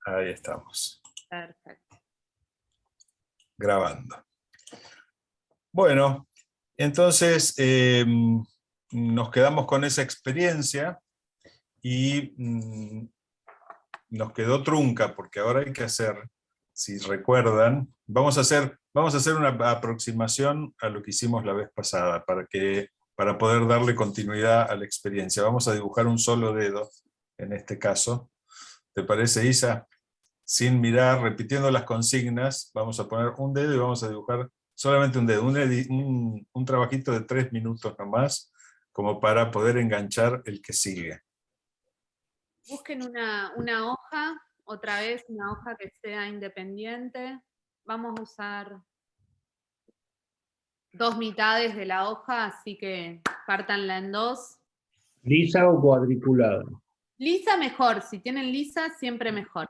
Ahí estamos, Perfecto. grabando. Bueno, entonces nos quedamos con esa experiencia y nos quedó trunca, porque ahora hay que hacer, si recuerdan, vamos a hacer una aproximación a lo que hicimos la vez pasada, para poder darle continuidad a la experiencia. Vamos a dibujar un solo dedo, en este caso. ¿Te parece, Isa? Sin mirar, repitiendo las consignas, vamos a poner un dedo y vamos a dibujar solamente un dedo, un trabajito de 3 minutos nomás, como para poder enganchar el que sigue. Busquen una hoja, otra vez una hoja que sea independiente. Vamos a usar 2 mitades de la hoja, así que pártanla en 2. ¿Lisa o cuadriculada? Lisa mejor, si tienen lisa siempre mejor.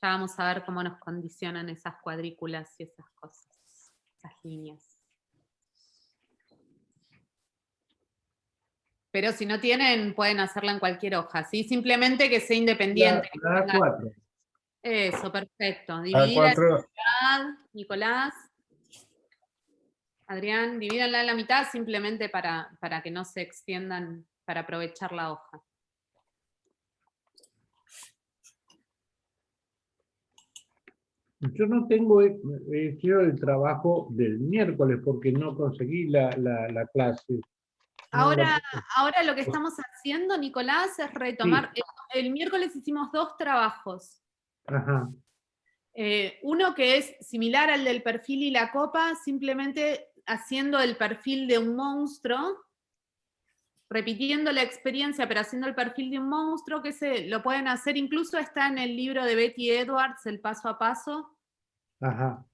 Ya vamos a ver cómo nos condicionan esas cuadrículas y esas cosas, esas líneas. Pero si no tienen, pueden hacerla en cualquier hoja, ¿sí? Simplemente que sea independiente. La A4. Eso, perfecto. Dividida en A4. la mitad, Nicolás. Adrián, divídanla en la mitad simplemente para que no se extiendan, para aprovechar la hoja. Yo no tengo quiero el trabajo del miércoles porque no conseguí la clase. Ahora lo que estamos haciendo, Nicolás, es retomar. Sí. El miércoles hicimos 2 trabajos. Ajá. Uno que es similar al del perfil y la copa, simplemente haciendo el perfil de un monstruo, repitiendo la experiencia, pero haciendo el perfil de un monstruo, que lo pueden hacer, incluso está en el libro de Betty Edwards, El paso a paso. Ajá.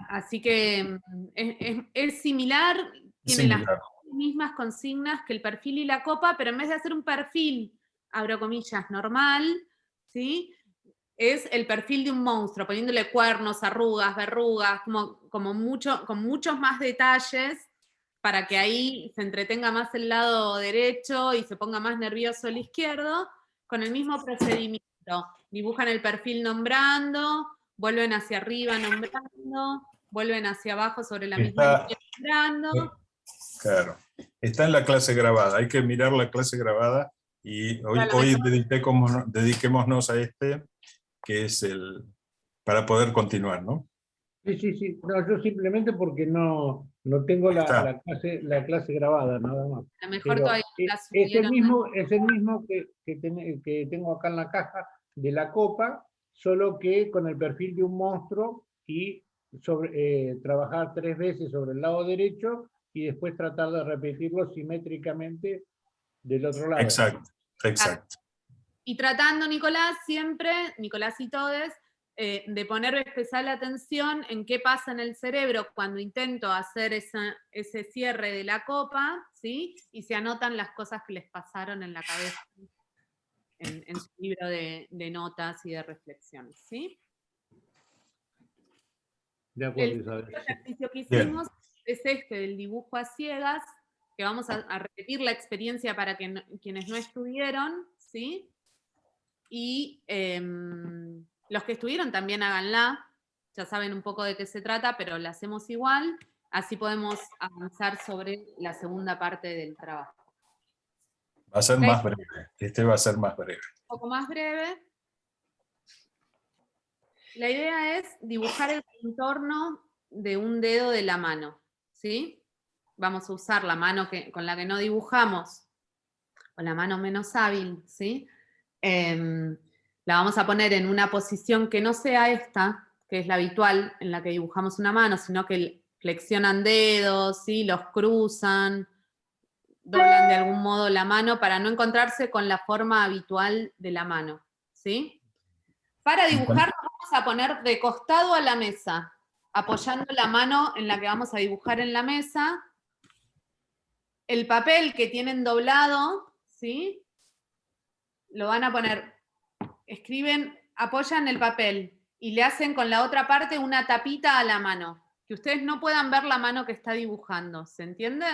Así que es similar, tiene las mismas consignas que el perfil y la copa, pero en vez de hacer un perfil, abro comillas, normal, ¿sí? Es el perfil de un monstruo, poniéndole cuernos, arrugas, verrugas, con muchos más detalles, para que ahí se entretenga más el lado derecho y se ponga más nervioso el izquierdo, con el mismo procedimiento. Dibujan el perfil nombrando, vuelven hacia arriba nombrando, vuelven hacia abajo sobre la misma línea nombrando. Claro, está en la clase grabada, hay que mirar la clase grabada y hoy dediquémonos a este, que es para poder continuar, ¿no? Sí. No, yo simplemente porque no tengo la clase grabada, nada más. A lo mejor todavía no la es el subieron. mismo que tengo acá en la caja de la copa, solo que con el perfil de un monstruo y trabajar 3 veces sobre el lado derecho y después tratar de repetirlo simétricamente del otro lado. Exacto. Y tratando, Nicolás, siempre, Nicolás y todes, de poner especial atención en qué pasa en el cerebro cuando intento hacer ese cierre de la copa, ¿sí? Y se anotan las cosas que les pasaron en la cabeza en su libro de notas y de reflexiones, ¿sí? De acuerdo, El Isabel. ejercicio que hicimos es este del dibujo a ciegas, que vamos a repetir la experiencia para quienes no estuvieron, ¿sí? Y los que estuvieron también háganla, ya saben un poco de qué se trata, pero la hacemos igual, así podemos avanzar sobre la segunda parte del trabajo. Va a ser más breve, este va a ser más breve. Un poco más breve. La idea es dibujar el contorno de un dedo de la mano, ¿sí? Vamos a usar la mano con la que no dibujamos, o la mano menos hábil, ¿sí? La vamos a poner en una posición que no sea esta, que es la habitual en la que dibujamos una mano, sino que flexionan dedos, ¿sí? Los cruzan, doblan de algún modo la mano para no encontrarse con la forma habitual de la mano, ¿sí? Para dibujar nos vamos a poner de costado a la mesa, apoyando la mano en la que vamos a dibujar en la mesa. El papel que tienen doblado, ¿sí? Lo van a poner, escriben, apoyan el papel y le hacen con la otra parte una tapita a la mano, que ustedes no puedan ver la mano que está dibujando, ¿se entiende?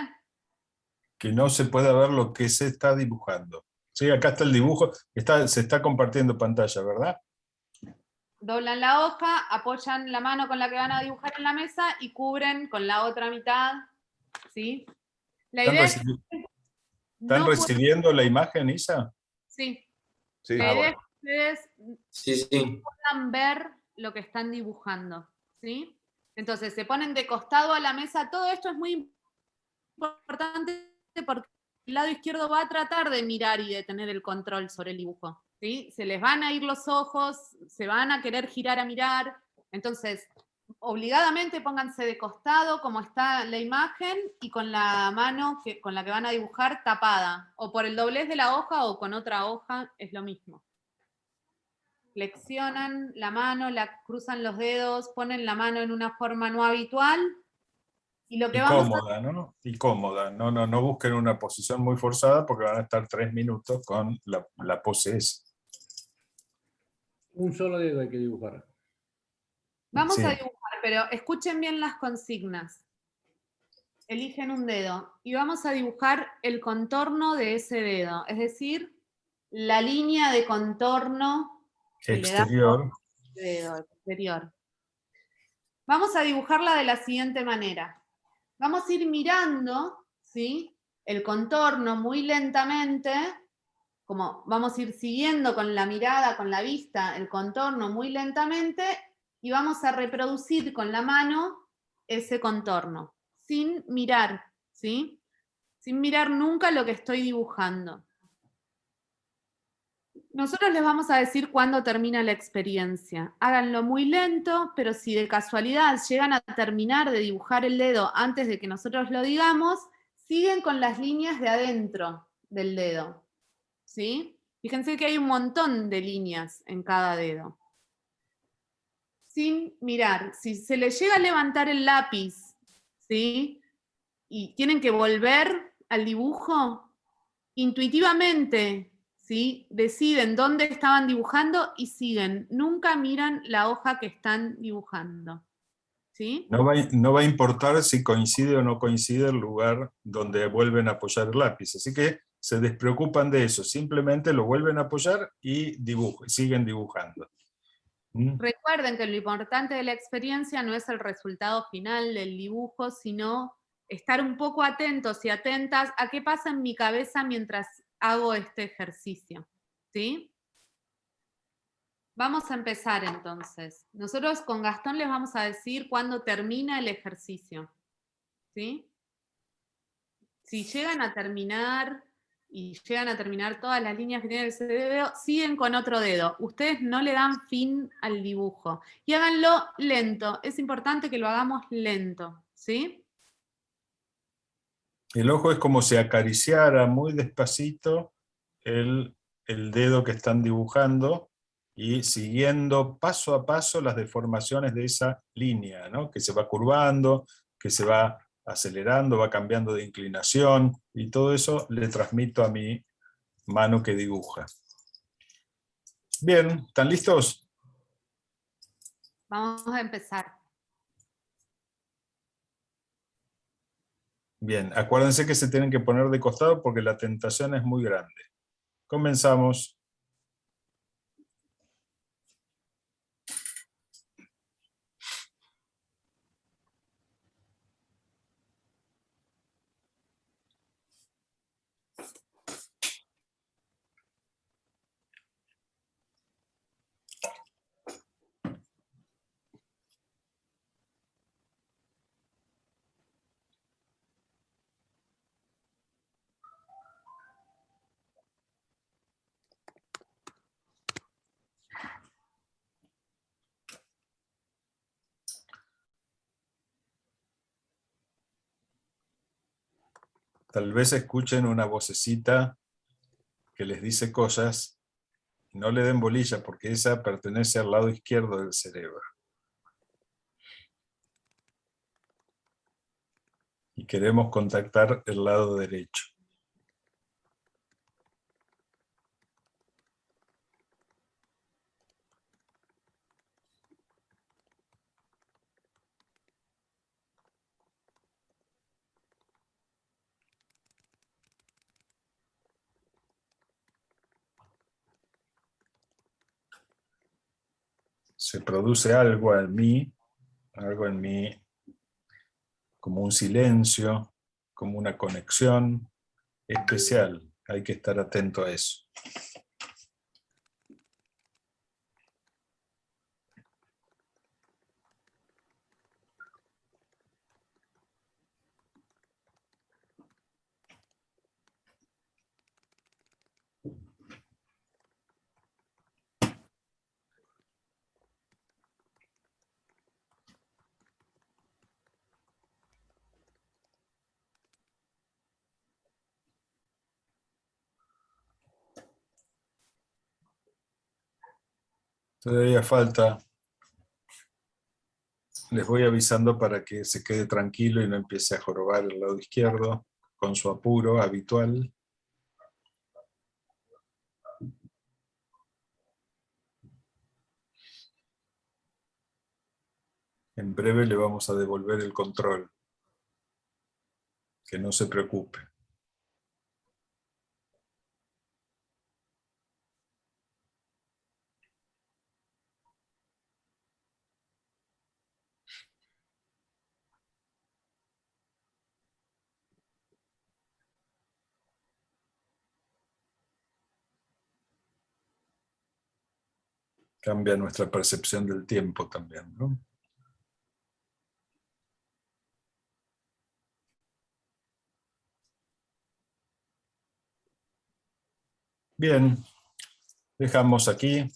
Que no se pueda ver lo que se está dibujando. Sí, acá está el dibujo. Se está compartiendo pantalla, ¿verdad? Doblan la hoja, apoyan la mano con la que van a dibujar en la mesa y cubren con la otra mitad, ¿sí? La ¿Están, idea es recibi- que están no pueden, recibiendo la imagen, Isa? sí, Sí. la idea es Bueno. que ustedes Sí, sí. puedan ver lo que están dibujando, ¿sí? Entonces se ponen de costado a la mesa. Todo esto es muy importante porque el lado izquierdo va a tratar de mirar y de tener el control sobre el dibujo, ¿sí? Se les van a ir los ojos, se van a querer girar a mirar, entonces obligadamente pónganse de costado como está la imagen y con la mano con la que van a dibujar tapada, o por el doblez de la hoja o con otra hoja, es lo mismo. Flexionan la mano, la cruzan los dedos, ponen la mano en una forma no habitual. Y lo que Y vamos a cómoda, ¿no? Y cómoda. No busquen una posición muy forzada porque van a estar 3 minutos con la pose esa. Un solo dedo hay que dibujar. Vamos a Sí. dibujar, pero escuchen bien las consignas. Eligen un dedo y vamos a dibujar el contorno de ese dedo, es decir, la línea de contorno que le da Exterior. al dedo exterior. Vamos a dibujarla de la siguiente manera. Vamos a ir mirando, ¿sí?, el contorno muy lentamente, como vamos a ir siguiendo con la mirada, con la vista, el contorno muy lentamente, y vamos a reproducir con la mano ese contorno, sin mirar, ¿sí? Sin mirar nunca lo que estoy dibujando. Nosotros les vamos a decir cuándo termina la experiencia. Háganlo muy lento, pero si de casualidad llegan a terminar de dibujar el dedo antes de que nosotros lo digamos, siguen con las líneas de adentro del dedo, ¿sí? Fíjense que hay un montón de líneas en cada dedo. Sin mirar, si se les llega a levantar el lápiz, ¿sí?, y tienen que volver al dibujo, intuitivamente, ¿sí?, deciden dónde estaban dibujando y siguen. Nunca miran la hoja que están dibujando, ¿sí? No va a importar si coincide o no coincide el lugar donde vuelven a apoyar el lápiz. Así que se despreocupan de eso. Simplemente lo vuelven a apoyar y siguen dibujando. ¿Mm? Recuerden que lo importante de la experiencia no es el resultado final del dibujo, sino estar un poco atentos y atentas a qué pasa en mi cabeza mientras hago este ejercicio, ¿sí? Vamos a empezar entonces. Nosotros con Gastón les vamos a decir cuándo termina el ejercicio, ¿sí? Si llegan a terminar y llegan a terminar todas las líneas que tiene el dedo, siguen con otro dedo. Ustedes no le dan fin al dibujo. Y háganlo lento. Es importante que lo hagamos lento, ¿sí? El ojo es como si acariciara muy despacito el, el dedo que están dibujando y siguiendo paso a paso las deformaciones de esa línea, ¿no? Que se va curvando, que se va acelerando, va cambiando de inclinación, y todo eso le transmito a mi mano que dibuja. Bien, ¿están listos? Vamos a empezar. Bien, acuérdense que se tienen que poner de costado porque la tentación es muy grande. Comenzamos. Tal vez escuchen una vocecita que les dice cosas y no le den bolilla porque esa pertenece al lado izquierdo del cerebro. Y queremos contactar el lado derecho. se produce algo en mí, como un silencio, como una conexión especial. Hay que estar atento a eso. Todavía falta. Les voy avisando para que se quede tranquilo y no empiece a jorobar el lado izquierdo con su apuro habitual. En breve le vamos a devolver el control. Que no se preocupe. Cambia nuestra percepción del tiempo también, ¿no? Bien, dejamos aquí.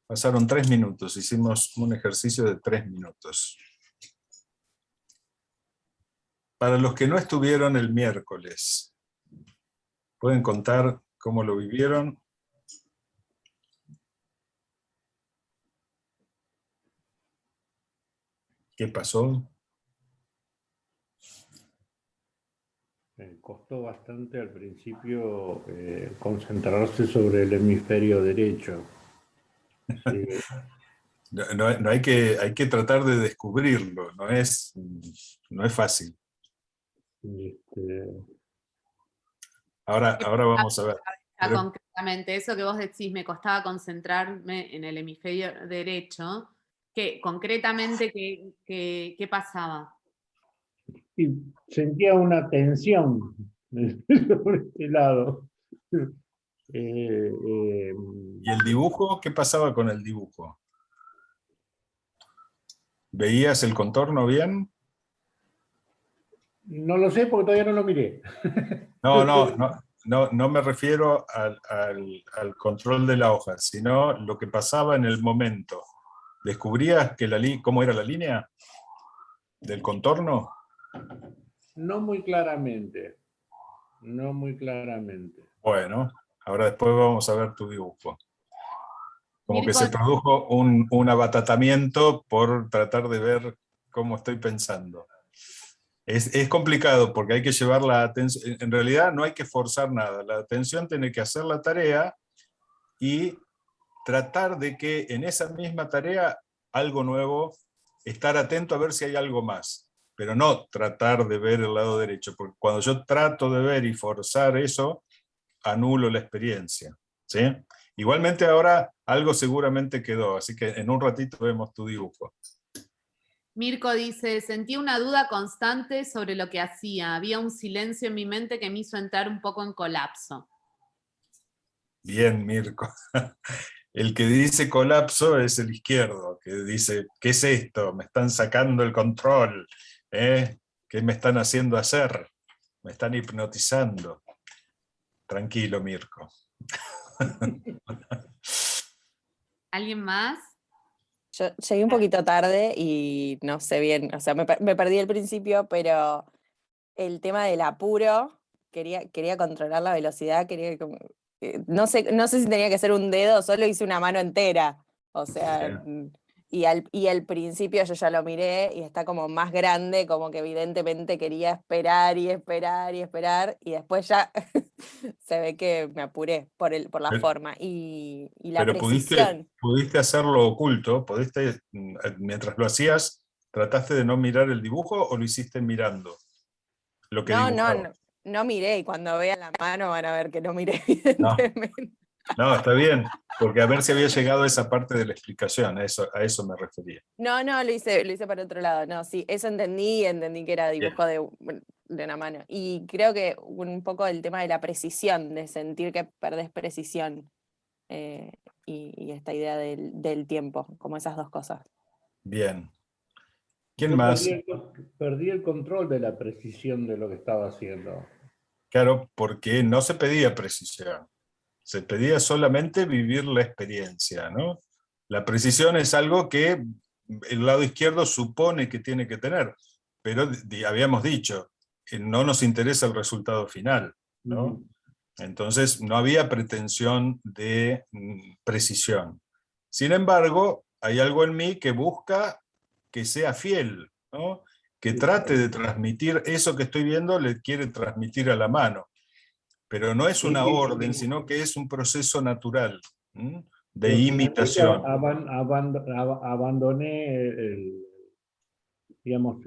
Pasaron 3 minutos, hicimos un ejercicio de 3 minutos. Para los que no estuvieron el miércoles, ¿pueden contar cómo lo vivieron? ¿Qué pasó? Costó bastante al principio concentrarse sobre el hemisferio derecho. Sí. No hay que tratar de descubrirlo, no es fácil. Ahora vamos a ver. Concretamente, eso que vos decís, me costaba concentrarme en el hemisferio derecho, concretamente, ¿qué pasaba? Y sentía una tensión sobre este lado. ¿Y el dibujo? ¿Qué pasaba con el dibujo? ¿Veías el contorno bien? No lo sé porque todavía no lo miré. No me refiero al control de la hoja, sino lo que pasaba en el momento. ¿Descubrías cómo era la línea del contorno? No muy claramente. No muy claramente. Bueno, ahora después vamos a ver tu dibujo. Como que Mirko, se produjo un abatatamiento por tratar de ver cómo estoy pensando. Es complicado porque hay que llevar la atención, en realidad no hay que forzar nada, la atención tiene que hacer la tarea y tratar de que en esa misma tarea algo nuevo, estar atento a ver si hay algo más, pero no tratar de ver el lado derecho, porque cuando yo trato de ver y forzar eso, anulo la experiencia, ¿sí? Igualmente ahora algo seguramente quedó, así que en un ratito vemos tu dibujo. Mirko dice, sentí una duda constante sobre lo que hacía. Había un silencio en mi mente que me hizo entrar un poco en colapso. Bien, Mirko. El que dice colapso es el izquierdo, que dice, ¿qué es esto? Me están sacando el control. ¿Qué me están haciendo hacer? Me están hipnotizando. Tranquilo, Mirko. ¿Alguien más? Yo llegué un poquito tarde y no sé bien, o sea, me perdí el principio, pero el tema del apuro, quería controlar la velocidad, no sé si tenía que ser un dedo, solo hice una mano entera, o sea, y al principio yo ya lo miré y está como más grande, como que evidentemente quería esperar y esperar y esperar, y después ya se ve que me apuré por la forma y la Pero precisión. pudiste hacerlo oculto, mientras lo hacías, ¿trataste de no mirar el dibujo o lo hiciste mirando lo que dibujaba? No miré, y cuando vean la mano van a ver que no miré, No, evidentemente. no, está bien. Porque a ver si había llegado a esa parte de la explicación, a eso me refería. No, lo hice para otro lado. No, sí, eso entendí que era dibujo de una mano. Y creo que un poco el tema de la precisión, de sentir que perdés precisión. Y esta idea del tiempo, como esas dos cosas. Bien. ¿Quién Yo más? perdí el control de la precisión de lo que estaba haciendo. Claro, porque no se pedía precisión. Se pedía solamente vivir la experiencia, ¿no? La precisión es algo que el lado izquierdo supone que tiene que tener, pero habíamos dicho, no nos interesa el resultado final, ¿no? Entonces no había pretensión de precisión. Sin embargo, hay algo en mí que busca que sea fiel, ¿no? Que trate de transmitir eso que estoy viendo, le quiere transmitir a la mano. Pero no es una orden, sino que es un proceso natural, de imitación. Abandoné digamos,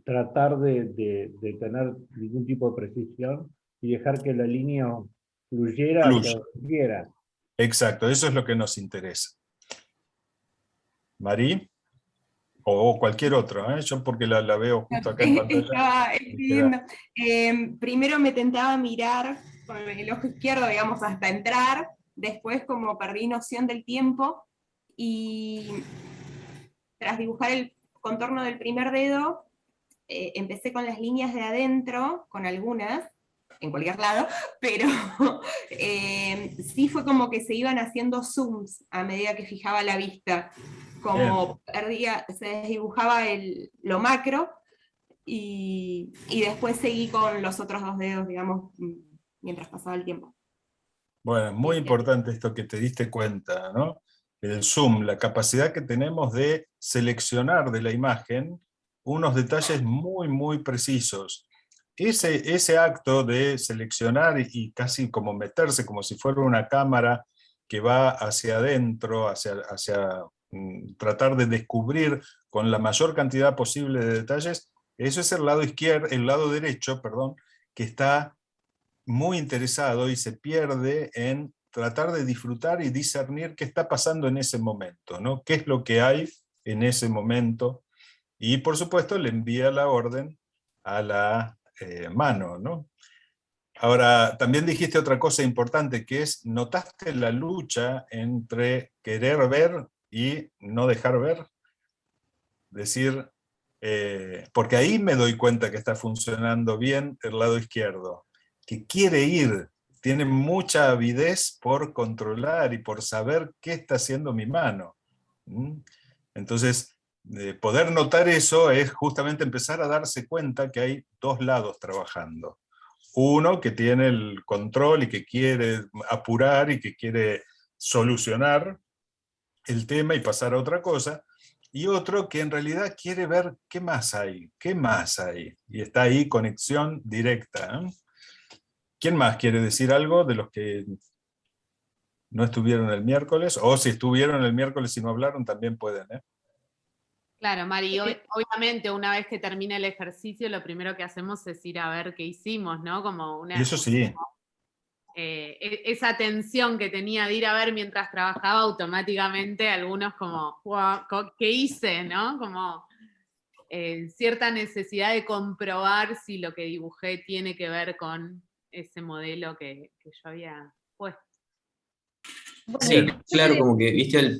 tratar de tener ningún tipo de precisión y dejar que la línea fluyera hacia Fluye. donde quiera. Exacto, eso es lo que nos interesa. ¿Marí? O cualquier otro, ¿eh? Yo porque la veo justo acá en pantalla. Estaba escribiendo. Primero me tentaba mirar con el ojo izquierdo, digamos, hasta entrar. Después, como perdí noción del tiempo, y tras dibujar el contorno del primer dedo, empecé con las líneas de adentro, con algunas, en cualquier lado, pero sí fue como que se iban haciendo zooms a medida que fijaba la vista. Como se desdibujaba lo macro, y después seguí con los otros dos dedos, digamos, mientras pasaba el tiempo. Bueno, muy importante esto que te diste cuenta, ¿no? El zoom, la capacidad que tenemos de seleccionar de la imagen unos detalles muy, muy precisos. Ese acto de seleccionar y casi como meterse, como si fuera una cámara que va hacia adentro, hacia tratar de descubrir con la mayor cantidad posible de detalles, eso es el lado izquierdo, el lado derecho, perdón, que está muy interesado y se pierde en tratar de disfrutar y discernir qué está pasando en ese momento, ¿no? ¿Qué es lo que hay en ese momento? Y por supuesto le envía la orden a la mano, ¿no? Ahora, también dijiste otra cosa importante, que es, ¿notaste la lucha entre querer ver y no dejar ver? Decir, porque ahí me doy cuenta que está funcionando bien el lado izquierdo, que quiere ir, tiene mucha avidez por controlar y por saber qué está haciendo mi mano. Entonces, poder notar eso es justamente empezar a darse cuenta que hay dos lados trabajando. Uno que tiene el control y que quiere apurar y que quiere solucionar el tema y pasar a otra cosa, y otro que en realidad quiere ver qué más hay, y está ahí conexión directa. ¿Quién más quiere decir algo de los que no estuvieron el miércoles? O si estuvieron el miércoles y no hablaron, también pueden, ¿eh? Claro, Mari, obviamente una vez que termine el ejercicio, lo primero que hacemos es ir a ver qué hicimos, ¿no? Como Y eso sí. Esa tensión que tenía de ir a ver mientras trabajaba, automáticamente algunos como, wow, ¿qué hice? ¿No? Como cierta necesidad de comprobar si lo que dibujé tiene que ver con ese modelo que yo había puesto. Sí, claro, como que, viste,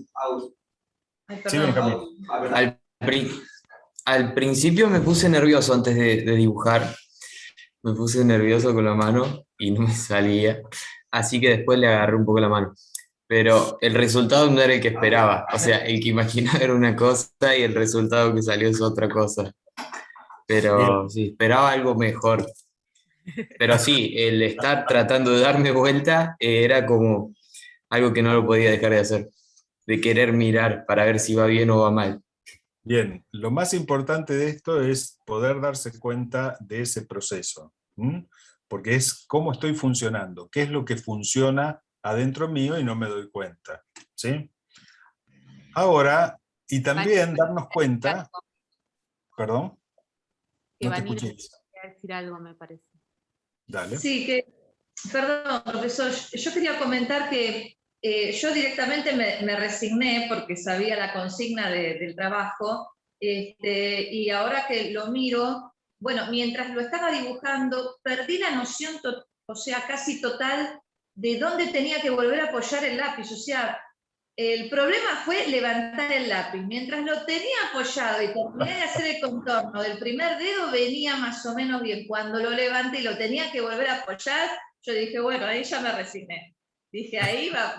Sí, Benjamín. al principio me puse nervioso antes de dibujar, me puse nervioso con la mano y no me salía, así que después le agarré un poco la mano. Pero el resultado no era el que esperaba, o sea, el que imaginaba era una cosa y el resultado que salió es otra cosa. Pero sí, esperaba algo mejor. Pero sí, el estar tratando de darme vuelta era como algo que no lo podía dejar de hacer, de querer mirar para ver si va bien o va mal. Bien, lo más importante de esto es poder darse cuenta de ese proceso, porque es cómo estoy funcionando, qué es lo que funciona adentro mío y no me doy cuenta, ¿sí? Ahora, y también darnos cuenta, perdón, no te escuché. Quería decir algo, me parece. Dale. Sí, perdón, profesor, yo quería comentar que yo directamente me resigné porque sabía la consigna del trabajo, y ahora que lo miro, bueno, mientras lo estaba dibujando, perdí la noción, o sea, casi total, de dónde tenía que volver a apoyar el lápiz. O sea, el problema fue levantar el lápiz. Mientras lo tenía apoyado y terminé de hacer el contorno del primer dedo, venía más o menos bien. Cuando lo levanté y lo tenía que volver a apoyar, yo dije, bueno, ahí ya me resigné. Dije, ahí va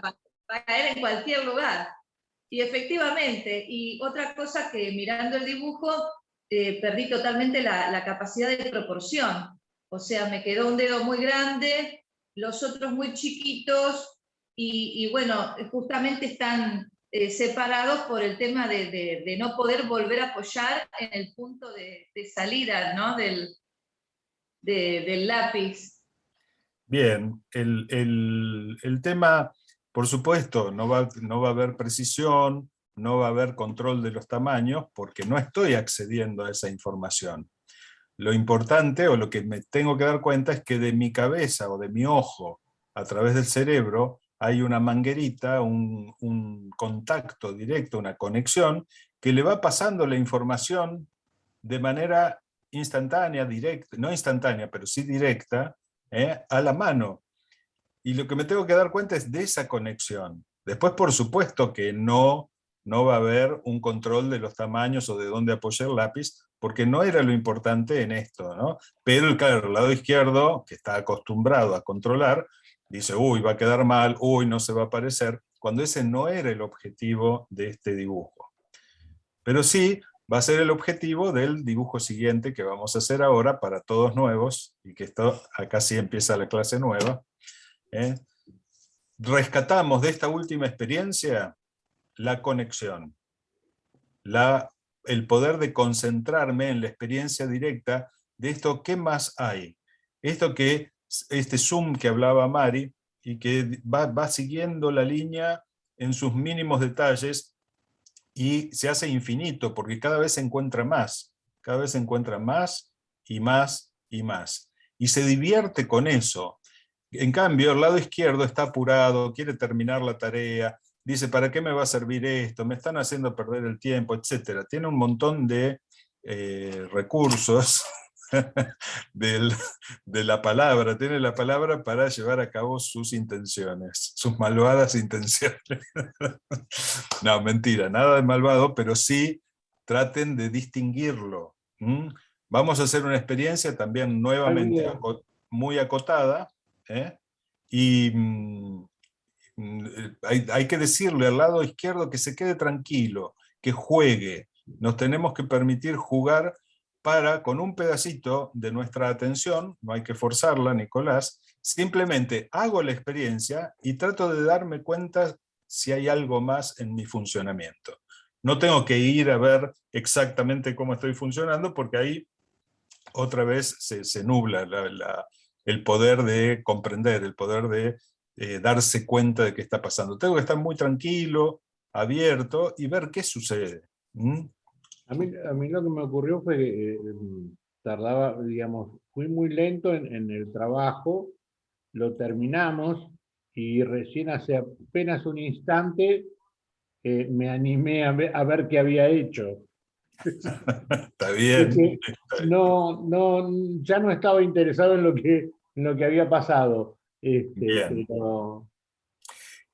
a caer en cualquier lugar. Y efectivamente, y otra cosa que mirando el dibujo, perdí totalmente la capacidad de proporción. O sea, me quedó un dedo muy grande, los otros muy chiquitos, y bueno, justamente están separados por el tema de no poder volver a apoyar en el punto de salida, ¿no? del lápiz. Bien, el tema, por supuesto, no va a haber precisión, no va a haber control de los tamaños, porque no estoy accediendo a esa información. Lo importante, o lo que me tengo que dar cuenta, es que de mi cabeza o de mi ojo, a través del cerebro, hay una manguerita, un contacto directo, una conexión, que le va pasando la información de manera instantánea, directa, no instantánea, pero sí directa, a la mano. Y lo que me tengo que dar cuenta es de esa conexión. Después, por supuesto que no va a haber un control de los tamaños o de dónde apoyar el lápiz, porque no era lo importante en esto, ¿no? Pero claro, el lado izquierdo, que está acostumbrado a controlar, dice, uy, va a quedar mal, uy, no se va a parecer, cuando ese no era el objetivo de este dibujo. Pero sí va a ser el objetivo del dibujo siguiente que vamos a hacer ahora para todos nuevos, y que esto, acá sí empieza la clase nueva. Rescatamos de esta última experiencia la conexión, el poder de concentrarme en la experiencia directa de esto. ¿Qué más hay? Este zoom que hablaba Mari, y que va siguiendo la línea en sus mínimos detalles, y se hace infinito, porque cada vez se encuentra más y más y más, y se divierte con eso. En cambio, el lado izquierdo está apurado, quiere terminar la tarea, dice, ¿para qué me va a servir esto? Me están haciendo perder el tiempo, etc. Tiene un montón de recursos de la palabra, tiene la palabra para llevar a cabo sus intenciones, sus malvadas intenciones. No, mentira, nada de malvado, pero sí traten de distinguirlo. Vamos a hacer una experiencia también nuevamente muy acotada, y hay que decirle al lado izquierdo que se quede tranquilo, que juegue. Nos tenemos que permitir jugar con un pedacito de nuestra atención, no hay que forzarla, Nicolás, simplemente hago la experiencia y trato de darme cuenta si hay algo más en mi funcionamiento. No tengo que ir a ver exactamente cómo estoy funcionando, porque ahí otra vez se nubla el poder de comprender, el poder de darse cuenta de qué está pasando. Tengo que estar muy tranquilo, abierto, y ver qué sucede. A mí lo que me ocurrió fue que tardaba, digamos, fui muy lento en el trabajo, lo terminamos, y recién hace apenas un instante me animé a ver qué había hecho. Está bien. Ya no estaba interesado en lo que había pasado. Bien. Pero...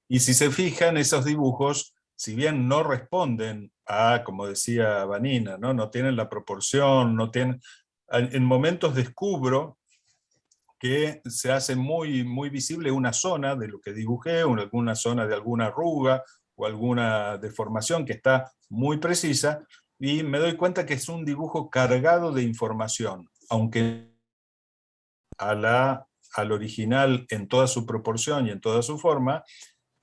Y si se fijan, esos dibujos, si bien no responden a, como decía Vanina, no tienen la proporción, en momentos descubro que se hace muy, muy visible una zona de lo que dibujé, alguna zona de alguna arruga o alguna deformación que está muy precisa, y me doy cuenta que es un dibujo cargado de información, aunque al original en toda su proporción y en toda su forma,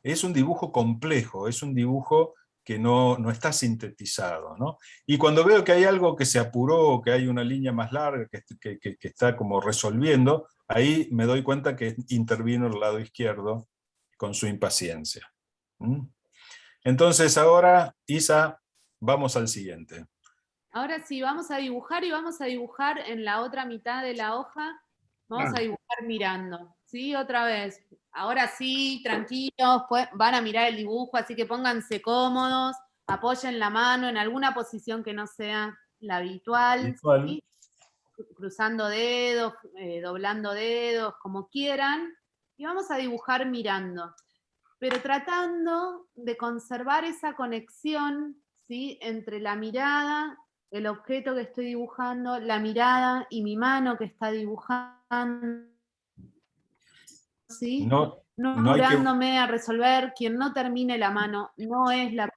es un dibujo complejo, es un dibujo que no está sintetizado, ¿no? Y cuando veo que hay algo que se apuró, que hay una línea más larga, que está como resolviendo, ahí me doy cuenta que intervino el lado izquierdo con su impaciencia. Entonces ahora, Isa, vamos al siguiente. Ahora sí, vamos a dibujar, y vamos a dibujar en la otra mitad de la hoja, vamos a dibujar mirando, ¿sí? Otra vez. Ahora sí, tranquilos, van a mirar el dibujo, así que pónganse cómodos, apoyen la mano en alguna posición que no sea la habitual, Igual. ¿sí? Cruzando dedos, doblando dedos, como quieran, y vamos a dibujar mirando, pero tratando de conservar esa conexión, ¿sí? Entre la mirada, el objeto que estoy dibujando, la mirada y mi mano que está dibujando, ¿sí? No, No no hay que... apurándome a resolver, quien no termine la mano no es la...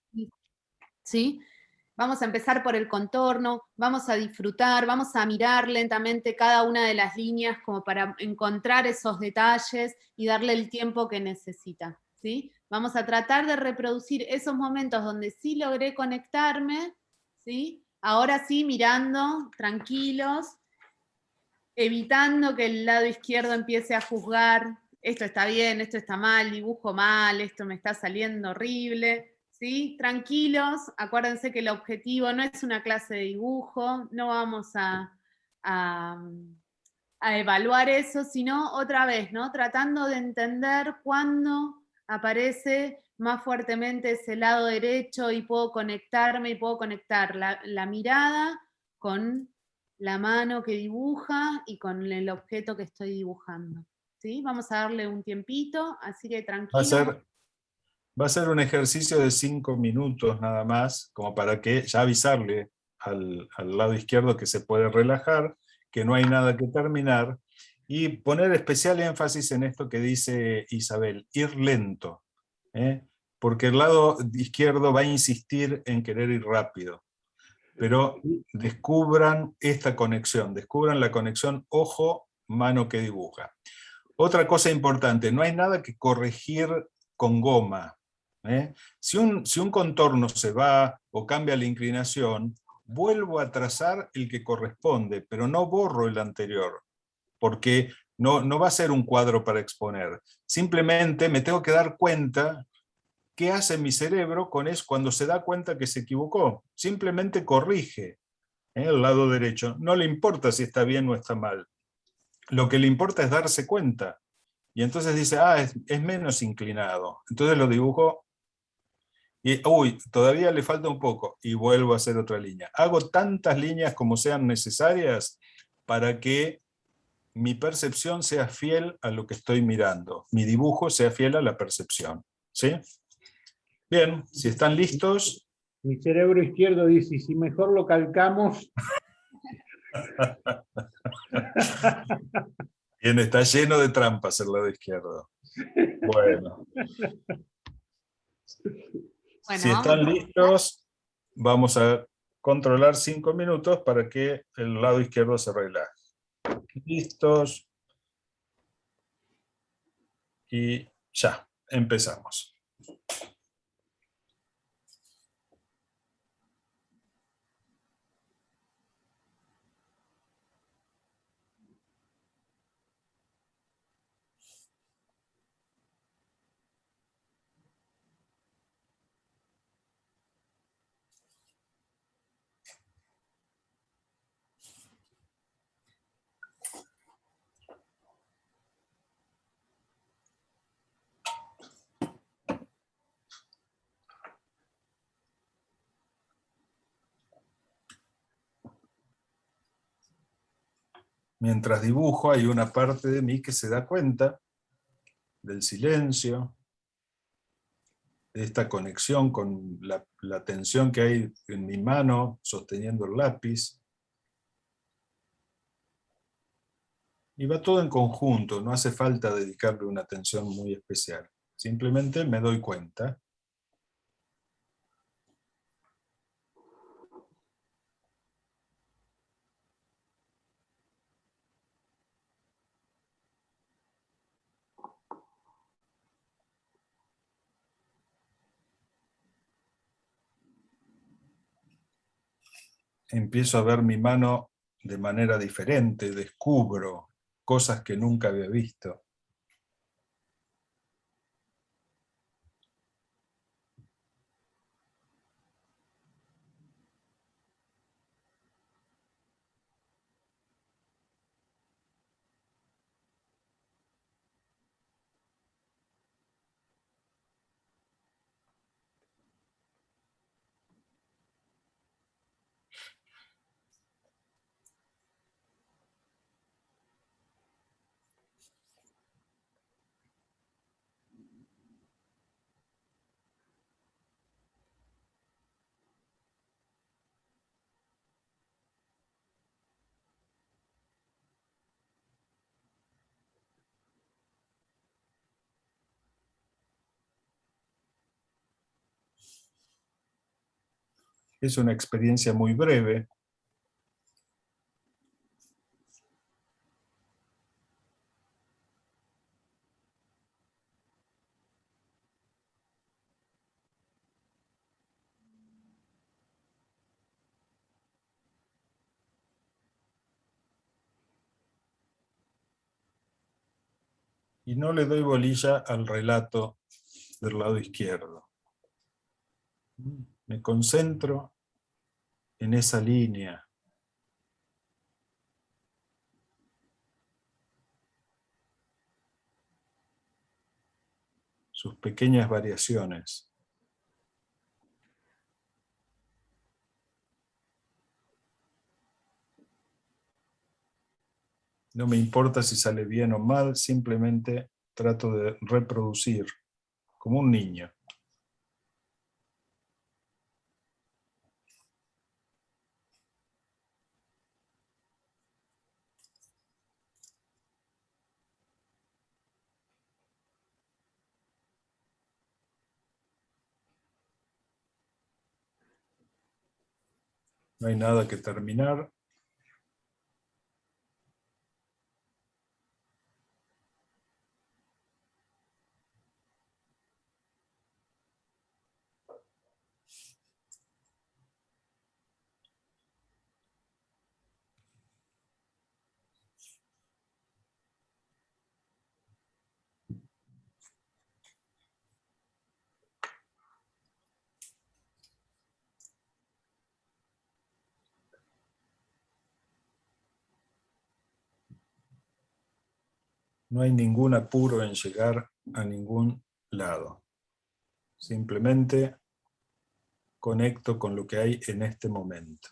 ¿sí? Vamos a empezar por el contorno, vamos a disfrutar, vamos a mirar lentamente cada una de las líneas como para encontrar esos detalles y darle el tiempo que necesita, ¿sí? Vamos a tratar de reproducir esos momentos donde sí logré conectarme, ¿sí? Ahora sí, mirando, tranquilos, evitando que el lado izquierdo empiece a juzgar, esto está bien, esto está mal, dibujo mal, esto me está saliendo horrible, ¿sí? Tranquilos, acuérdense que el objetivo no es una clase de dibujo, no vamos a, a evaluar eso, sino otra vez, ¿no? Tratando de entender cuándo aparece más fuertemente ese lado derecho y puedo conectarme y puedo conectar la mirada con la mano que dibuja y con el objeto que estoy dibujando. ¿Sí? Vamos a darle un tiempito, así que Va a tranquilo. ser, va a ser un ejercicio de 5 minutos nada más, como para que ya avisarle al lado izquierdo que se puede relajar, que no hay nada que terminar, y poner especial énfasis en esto que dice Isabel, ir lento, ¿eh? Porque el lado izquierdo va a insistir en querer ir rápido, pero descubran esta conexión, descubran la conexión ojo-mano que dibuja. Otra cosa importante, no hay nada que corregir con goma, ¿eh? Si un contorno se va o cambia la inclinación, vuelvo a trazar el que corresponde, pero no borro el anterior, porque no va a ser un cuadro para exponer. Simplemente me tengo que dar cuenta qué hace mi cerebro con eso cuando se da cuenta que se equivocó. Simplemente corrige, el lado derecho. No le importa si está bien o está mal. Lo que le importa es darse cuenta. Y entonces dice, es menos inclinado. Entonces lo dibujo y, uy, todavía le falta un poco. Y vuelvo a hacer otra línea. Hago tantas líneas como sean necesarias para que mi percepción sea fiel a lo que estoy mirando. Mi dibujo sea fiel a la percepción. ¿Sí? Bien, si están listos. Mi cerebro izquierdo dice, "Y si mejor lo calcamos". Bien, está lleno de trampas el lado izquierdo. Bueno. Bueno, Si están listos, vamos a controlar 5 minutos para que el lado izquierdo se relaje. Listos. Y ya, empezamos. Mientras dibujo, hay una parte de mí que se da cuenta del silencio, de esta conexión con la tensión que hay en mi mano sosteniendo el lápiz. Y va todo en conjunto, no hace falta dedicarle una atención muy especial. Simplemente me doy cuenta. Empiezo a ver mi mano de manera diferente, descubro cosas que nunca había visto. Es una experiencia muy breve. Y no le doy bolilla al relato del lado izquierdo. Me concentro en esa línea. Sus pequeñas variaciones. No me importa si sale bien o mal, simplemente trato de reproducir, como un niño. No hay nada que terminar. No hay ningún apuro en llegar a ningún lado. Simplemente conecto con lo que hay en este momento.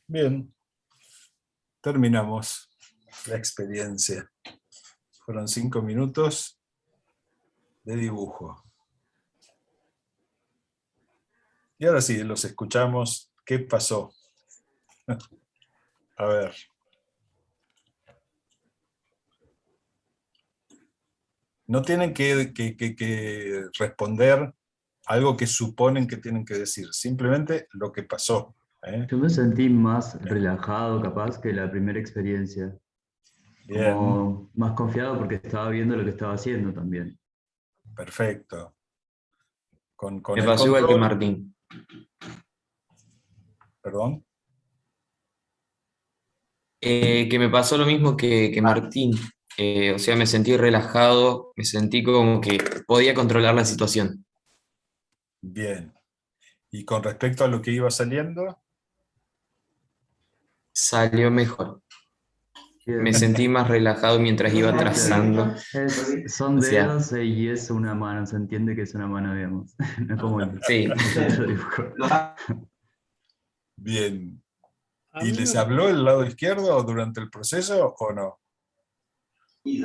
Bien, terminamos la experiencia. Fueron 5 minutos de dibujo. Y ahora sí, los escuchamos. ¿Qué pasó? A ver. No tienen que responder algo que suponen que tienen que decir, simplemente lo que pasó. Yo me sentí más relajado, capaz, que la primera experiencia. Bien, Como más confiado porque estaba viendo lo que estaba haciendo también. perfecto. Con Me el pasó igual que control, Martín. perdón. Que me pasó lo mismo que Martín. O sea, me sentí relajado, me sentí como que podía controlar la situación. Bien. Y con respecto a lo que iba saliendo, Salió mejor. Bien. Me sentí más relajado mientras iba trazando. Son O sea, dedos y es una mano, se entiende que es una mano, digamos. No es como el sí. otro dibujo. bien. A ¿Y mí les me- habló el lado izquierdo durante el proceso o no?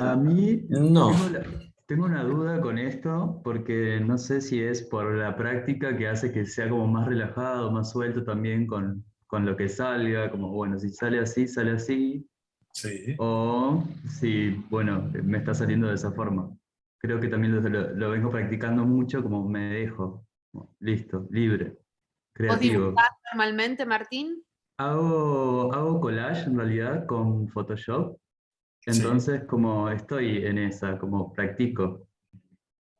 A mí No. tengo una duda con esto, porque no sé si es por la práctica que hace que sea como más relajado, más suelto también con lo que salga, como bueno, si sale así, Sí. o si, bueno, me está saliendo de esa forma. Creo que también lo vengo practicando mucho, como me dejo, listo, libre, ¿Vos creativo. dibujás normalmente, Martín? Hago collage en realidad con Photoshop, Sí. entonces como estoy en esa, como practico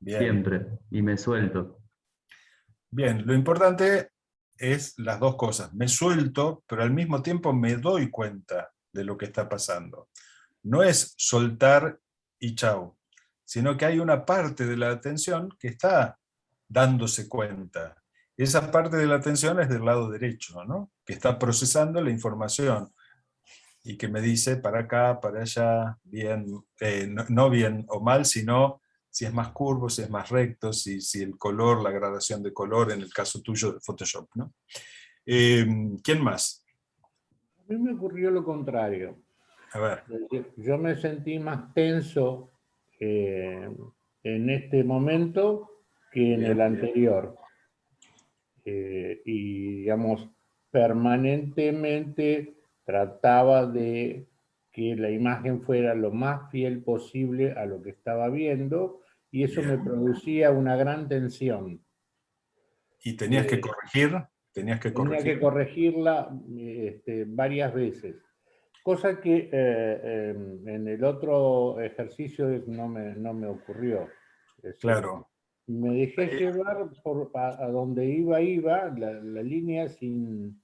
Bien. siempre y me suelto. Bien, lo importante es las dos cosas. Me suelto, pero al mismo tiempo me doy cuenta de lo que está pasando. No es soltar y chau, sino que hay una parte de la atención que está dándose cuenta. Esa parte de la atención es del lado derecho, ¿no? Que está procesando la información. y que me dice para acá, para allá, bien, no bien o mal, sino si es más curvo, si es más recto, si el color, la gradación de color, en el caso tuyo de Photoshop, ¿no? ¿Quién más? A mí me ocurrió lo contrario. A ver. Es decir, yo me sentí más tenso en este momento que en Bien. el anterior. Y, digamos, permanentemente trataba de que la imagen fuera lo más fiel posible a lo que estaba viendo, y eso me Bien. producía una gran tensión. ¿Y tenías que Eh, corregir? ¿Tenías que Tenía que corregir? corregirla varias veces, cosa que en el otro ejercicio no me ocurrió. Es decir, Claro. me dejé llevar a donde iba la línea sin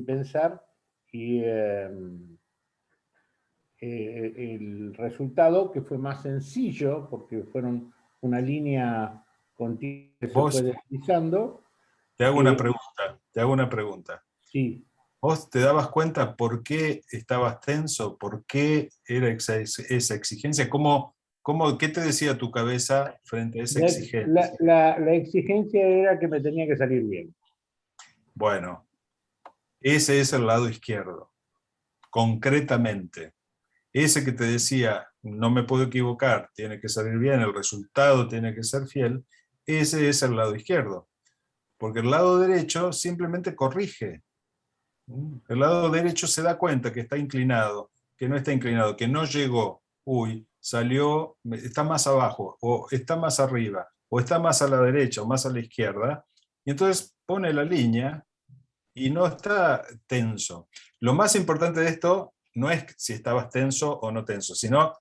pensar, y el resultado, que fue más sencillo, porque fueron una línea continua que se fue Vos, deslizando. te hago una pregunta, te hago una pregunta. Sí. ¿Vos te dabas cuenta por qué estabas tenso? ¿Por qué era esa exigencia? ¿Qué te decía tu cabeza frente a esa exigencia? La exigencia era que me tenía que salir bien. Bueno, ese es el lado izquierdo, concretamente. Ese que te decía, no me puedo equivocar, tiene que salir bien, el resultado tiene que ser fiel, ese es el lado izquierdo. Porque el lado derecho simplemente corrige. El lado derecho se da cuenta que está inclinado, que no está inclinado, que no llegó. Uy, salió, está más abajo, o está más arriba, o está más a la derecha, o más a la izquierda. Y entonces pone la línea y no está tenso. Lo más importante de esto no es si estabas tenso o no tenso, sino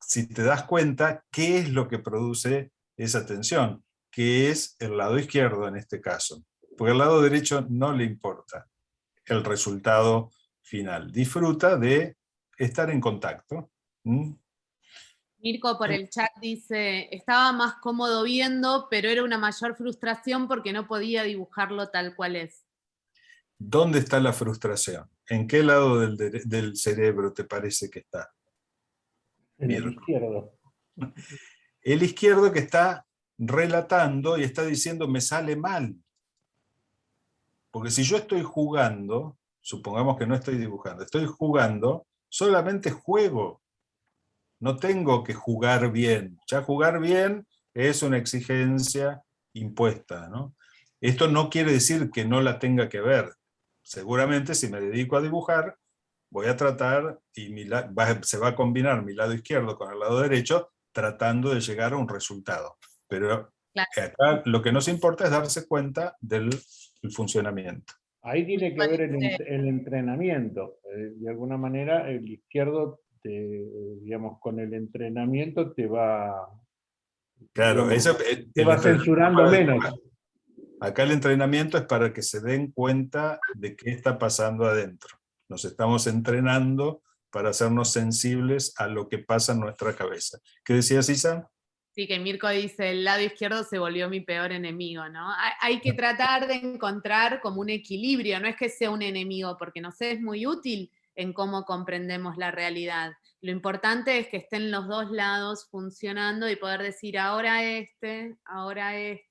si te das cuenta qué es lo que produce esa tensión, que es el lado izquierdo en este caso. Porque el lado derecho no le importa el resultado final. Disfruta de estar en contacto. Mirko por el chat dice, estaba más cómodo viendo, pero era una mayor frustración porque no podía dibujarlo tal cual es. ¿Dónde está la frustración? ¿En qué lado del cerebro te parece que está? En el Mirko. izquierdo. El izquierdo, que está relatando y está diciendo me sale mal. Porque si yo estoy jugando, supongamos que no estoy dibujando, estoy jugando, solamente juego. No tengo que jugar bien. Ya jugar bien es una exigencia impuesta, ¿no? Esto no quiere decir que no la tenga que ver. Seguramente si me dedico a dibujar, voy a tratar, y se va a combinar mi lado izquierdo con el lado derecho, tratando de llegar a un resultado. Pero Claro. acá lo que nos importa es darse cuenta del funcionamiento. Ahí tiene que ver el entrenamiento. De alguna manera, el izquierdo, digamos, con el entrenamiento te va, Claro, digamos, te el va entrenamiento censurando para menos. dibujar. Acá el entrenamiento es para que se den cuenta de qué está pasando adentro. Nos estamos entrenando para hacernos sensibles a lo que pasa en nuestra cabeza. ¿Qué decías, Isa? Sí, que Mirko dice, el lado izquierdo se volvió mi peor enemigo, ¿no? Hay que tratar de encontrar como un equilibrio, no es que sea un enemigo, porque nos es muy útil en cómo comprendemos la realidad. Lo importante es que estén los dos lados funcionando y poder decir ahora este,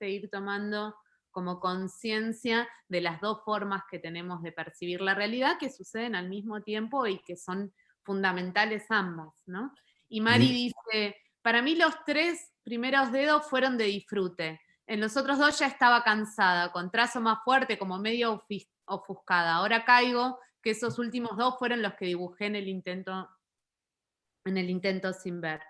ir tomando como conciencia de las dos formas que tenemos de percibir la realidad, que suceden al mismo tiempo y que son fundamentales ambas, ¿no? Y Mari dice, para mí los 3 primeros dedos fueron de disfrute. En los otros 2 ya estaba cansada, con trazo más fuerte, como medio ofuscada. Ahora caigo que esos últimos 2 fueron los que dibujé en el intento sin ver.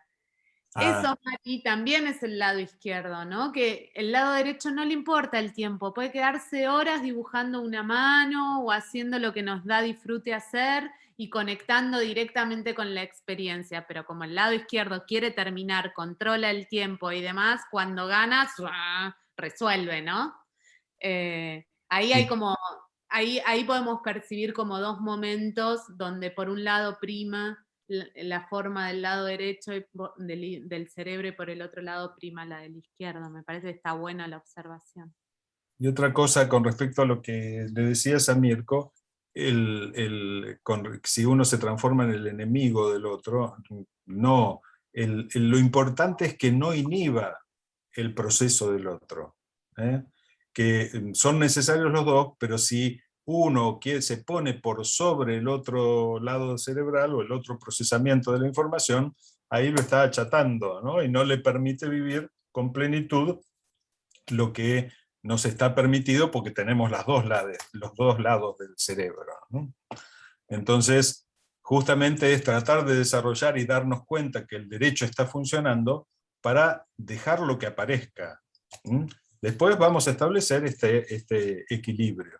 Eso, Mari, también es el lado izquierdo, ¿no? Que el lado derecho no le importa el tiempo, puede quedarse horas dibujando una mano o haciendo lo que nos da disfrute hacer y conectando directamente con la experiencia, pero como el lado izquierdo quiere terminar, controla el tiempo y demás, cuando gana, resuelve, ¿no? Ahí hay como, ahí podemos percibir como dos momentos donde por un lado prima la forma del lado derecho del cerebro y por el otro lado prima la del izquierdo. Me parece que está buena la observación. Y otra cosa con respecto a lo que le decías a Mirko, si uno se transforma en el enemigo del otro, no. Lo importante es que no inhiba el proceso del otro, ¿eh? Que son necesarios los dos, pero si uno se pone por sobre el otro lado cerebral o el otro procesamiento de la información, ahí lo está achatando, ¿no? Y no le permite vivir con plenitud lo que nos está permitido porque tenemos los dos lados del cerebro, ¿no? Entonces, justamente es tratar de desarrollar y darnos cuenta que el derecho está funcionando para dejarlo que aparezca. Después vamos a establecer este equilibrio.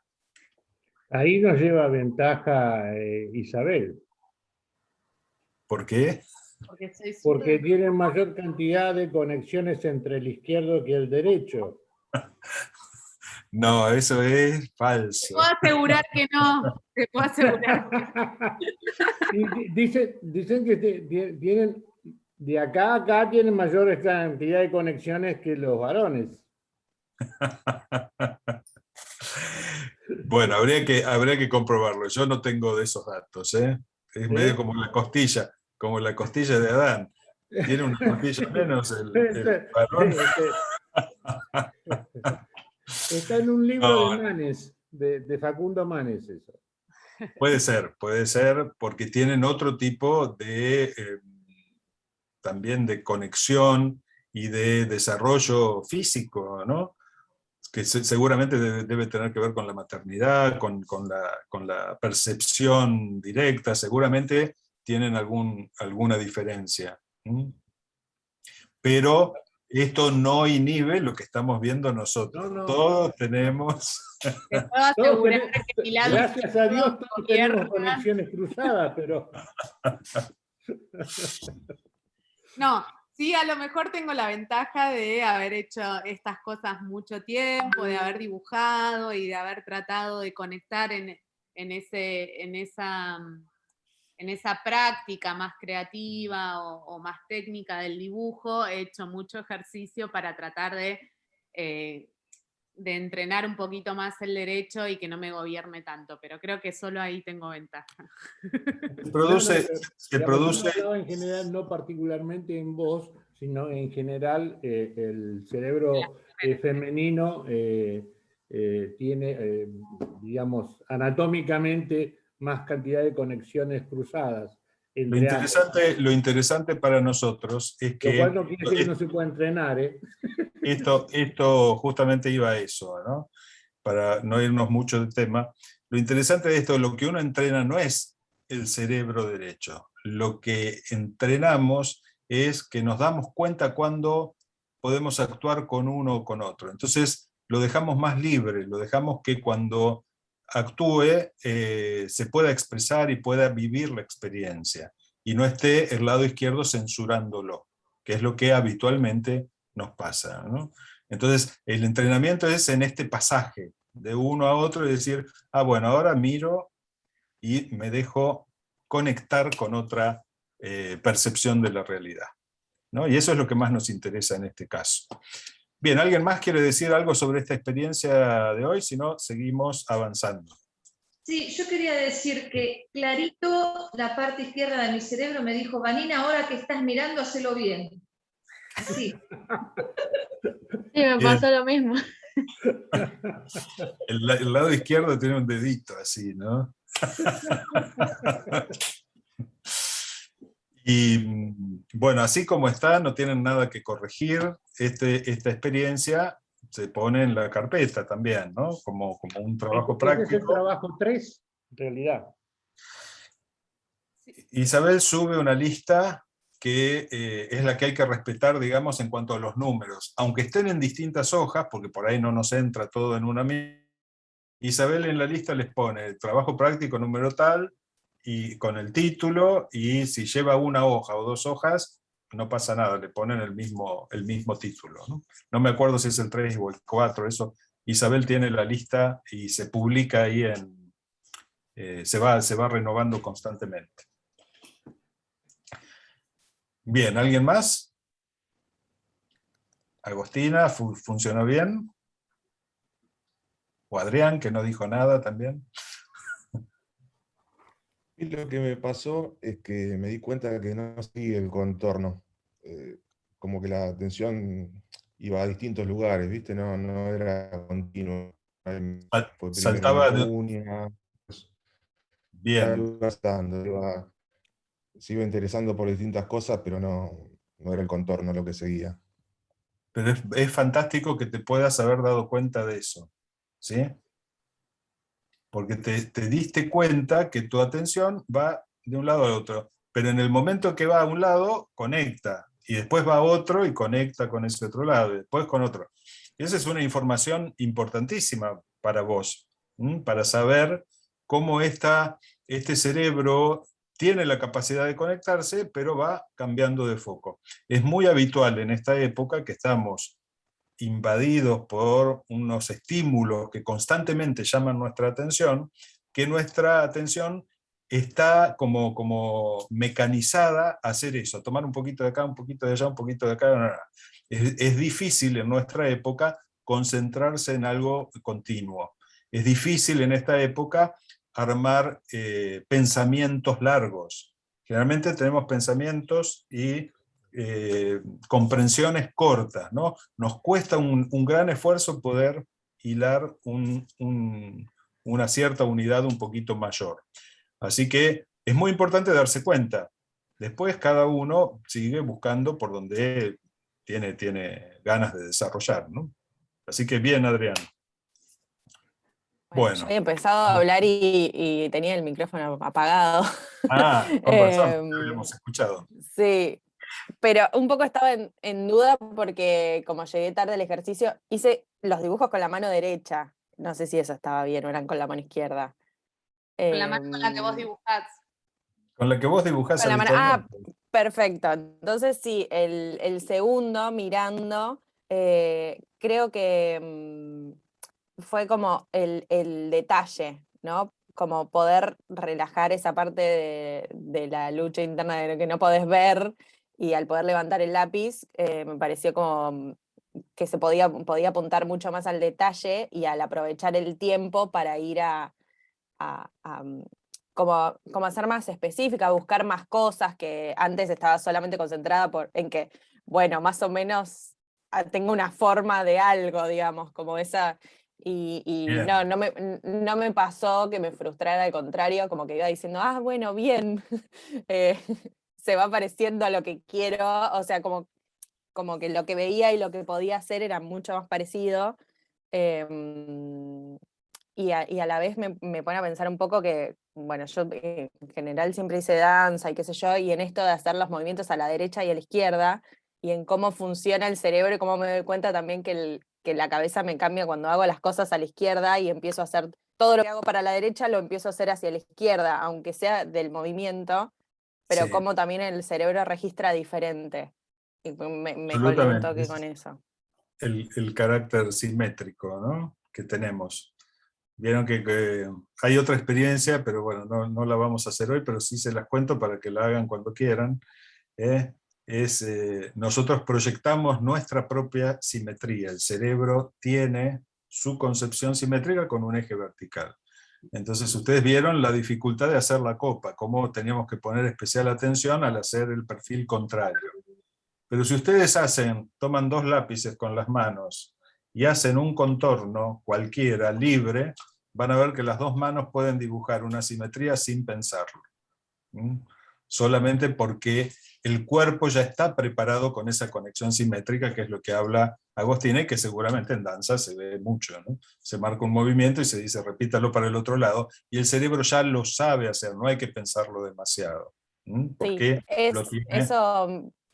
Ahí nos lleva ventaja Isabel, ¿Por qué? Porque soy porque súper- tiene mayor cantidad de conexiones entre el izquierdo que el derecho. No, eso es falso. Te puedo asegurar que no. Te puedo asegurar. Y dicen que tienen, de acá a acá tienen mayor cantidad de conexiones que los varones. Bueno, habría que comprobarlo. Yo no tengo de esos datos, ¿eh? Es medio como la costilla de Adán. Tiene una costilla menos el varón. Está en un libro de No, Manes, de Facundo Manes eso. puede ser, porque tienen otro tipo de también de conexión y de desarrollo físico, ¿no? Que seguramente debe tener que ver con la maternidad, con la percepción directa, seguramente tienen alguna diferencia. Pero esto no inhibe lo que estamos viendo nosotros. No. Todos tenemos... Te puedo Todos asegurar tenemos- que mi lado gracias a Dios todos tenemos gobierna. conexiones cruzadas, pero No, sí, a lo mejor tengo la ventaja de haber hecho estas cosas mucho tiempo, de haber dibujado y de haber tratado de conectar en esa práctica más creativa o más técnica del dibujo. He hecho mucho ejercicio para tratar de entrenar un poquito más el derecho y que no me gobierne tanto, pero creo que solo ahí tengo ventaja. Se produce hablaba en general, no particularmente en vos, sino en general el cerebro femenino tiene, digamos, anatómicamente más cantidad de conexiones cruzadas. Lo interesante para nosotros es Lo que cual no quiere decir que no se pueda entrenar, ¿eh? esto justamente iba a eso, ¿no? Para no irnos mucho del tema. Lo interesante de esto, lo que uno entrena no es el cerebro derecho. Lo que entrenamos es que nos damos cuenta cuando podemos actuar con uno o con otro. Entonces lo dejamos más libre, lo dejamos que cuando actúe se pueda expresar y pueda vivir la experiencia y no esté el lado izquierdo censurándolo, que es lo que habitualmente nos pasa, ¿no? Entonces el entrenamiento es en este pasaje de uno a otro y decir, bueno, ahora miro y me dejo conectar con otra percepción de la realidad, ¿no? Y eso es lo que más nos interesa en este caso. Bien, ¿alguien más quiere decir algo sobre esta experiencia de hoy? Si no, seguimos avanzando. Sí, yo quería decir que clarito la parte izquierda de mi cerebro me dijo, Vanina, ahora que estás mirando, hacelo bien. Así. Sí, me pasó lo mismo. El lado izquierdo tiene un dedito así, ¿no? Y bueno, así como está, no tienen nada que corregir. Esta experiencia se pone en la carpeta también, ¿no? Como un trabajo Ese es el práctico. trabajo 3, en realidad. Isabel sube una lista que es la que hay que respetar, digamos, en cuanto a los números. Aunque estén en distintas hojas, porque por ahí no nos entra todo en una misma, Isabel en la lista les pone el trabajo práctico número tal, y con el título, y si lleva una hoja o dos hojas, no pasa nada, le ponen el mismo título, ¿no? No me acuerdo si es el 3 o el 4, eso. Isabel tiene la lista y se publica ahí se va renovando constantemente. Bien, ¿alguien más? Agostina, ¿funcionó bien? O Adrián, que no dijo nada también. Y lo que me pasó es que me di cuenta que no sigue el contorno. Eh, Como que la atención iba a distintos lugares, ¿viste? No era continuo. Fue primero una Saltaba uña, bien, se iba interesando por distintas cosas, pero no era el contorno lo que seguía. pero es fantástico que te puedas haber dado cuenta de eso, ¿sí? Porque te diste cuenta que tu atención va de un lado al otro, pero en el momento que va a un lado, conecta, y después va a otro y conecta con ese otro lado, y después con otro. Y esa es una información importantísima para vos, para saber cómo este cerebro tiene la capacidad de conectarse, pero va cambiando de foco. Es muy habitual en esta época que estamos invadidos por unos estímulos que constantemente llaman nuestra atención, que nuestra atención está como mecanizada a hacer eso, a tomar un poquito de acá, un poquito de allá, un poquito de acá. Es difícil en nuestra época concentrarse en algo continuo. Es difícil en esta época armar pensamientos largos. Generalmente tenemos pensamientos y comprensiones cortas, ¿no? Nos cuesta un gran esfuerzo poder hilar una cierta unidad un poquito mayor. Así que es muy importante darse cuenta. Después cada uno sigue buscando por donde tiene ganas de desarrollar, ¿no? Así que bien, Adrián. Bueno, yo Bueno. había empezado a hablar y tenía el micrófono apagado. Con razón, lo habíamos escuchado. Sí, pero un poco estaba en duda porque como llegué tarde al ejercicio, hice los dibujos con la mano derecha. No sé si eso estaba bien o eran con la mano izquierda. Con la mano con la que vos dibujás. Con la que vos dibujás Con la mano. Ah, habitualmente. perfecto. Entonces sí, el segundo, mirando, creo que fue como el detalle, ¿no? Como poder relajar esa parte de la lucha interna de lo que no podés ver, y al poder levantar el lápiz, me pareció como que se podía apuntar mucho más al detalle y al aprovechar el tiempo para ir como a ser más específica, a buscar más cosas que antes estaba solamente concentrada en que, bueno, más o menos tengo una forma de algo, digamos, como esa. Y Bien. no me pasó que me frustrara, al contrario, como que iba diciendo, bueno, bien, eh, se va pareciendo a lo que quiero, o sea, como que lo que veía y lo que podía hacer era mucho más parecido. em, y a la vez me pone a pensar un poco que, bueno, yo en general siempre hice danza y qué sé yo, y en esto de hacer los movimientos a la derecha y a la izquierda, y en cómo funciona el cerebro y cómo me doy cuenta también que la cabeza me cambia cuando hago las cosas a la izquierda y empiezo a hacer todo lo que hago para la derecha, lo empiezo a hacer hacia la izquierda, aunque sea del movimiento, pero Sí, cómo también el cerebro registra diferente. Y me colgué un absolutamente. toque con eso. El carácter simétrico, ¿no? Que tenemos. Vieron que hay otra experiencia, pero bueno, no la vamos a hacer hoy, pero sí se las cuento para que la hagan cuando quieran. Nosotros proyectamos nuestra propia simetría. El cerebro tiene su concepción simétrica con un eje vertical. Entonces ustedes vieron la dificultad de hacer la copa, cómo teníamos que poner especial atención al hacer el perfil contrario. Pero si ustedes toman dos lápices con las manos y hacen un contorno cualquiera, libre, van a ver que las dos manos pueden dibujar una simetría sin pensarlo. Solamente porque el cuerpo ya está preparado con esa conexión simétrica, que es lo que habla Agostini, que seguramente en danza se ve mucho, ¿no? Se marca un movimiento y se dice repítalo para el otro lado, y el cerebro ya lo sabe hacer, no hay que pensarlo demasiado, porque Sí,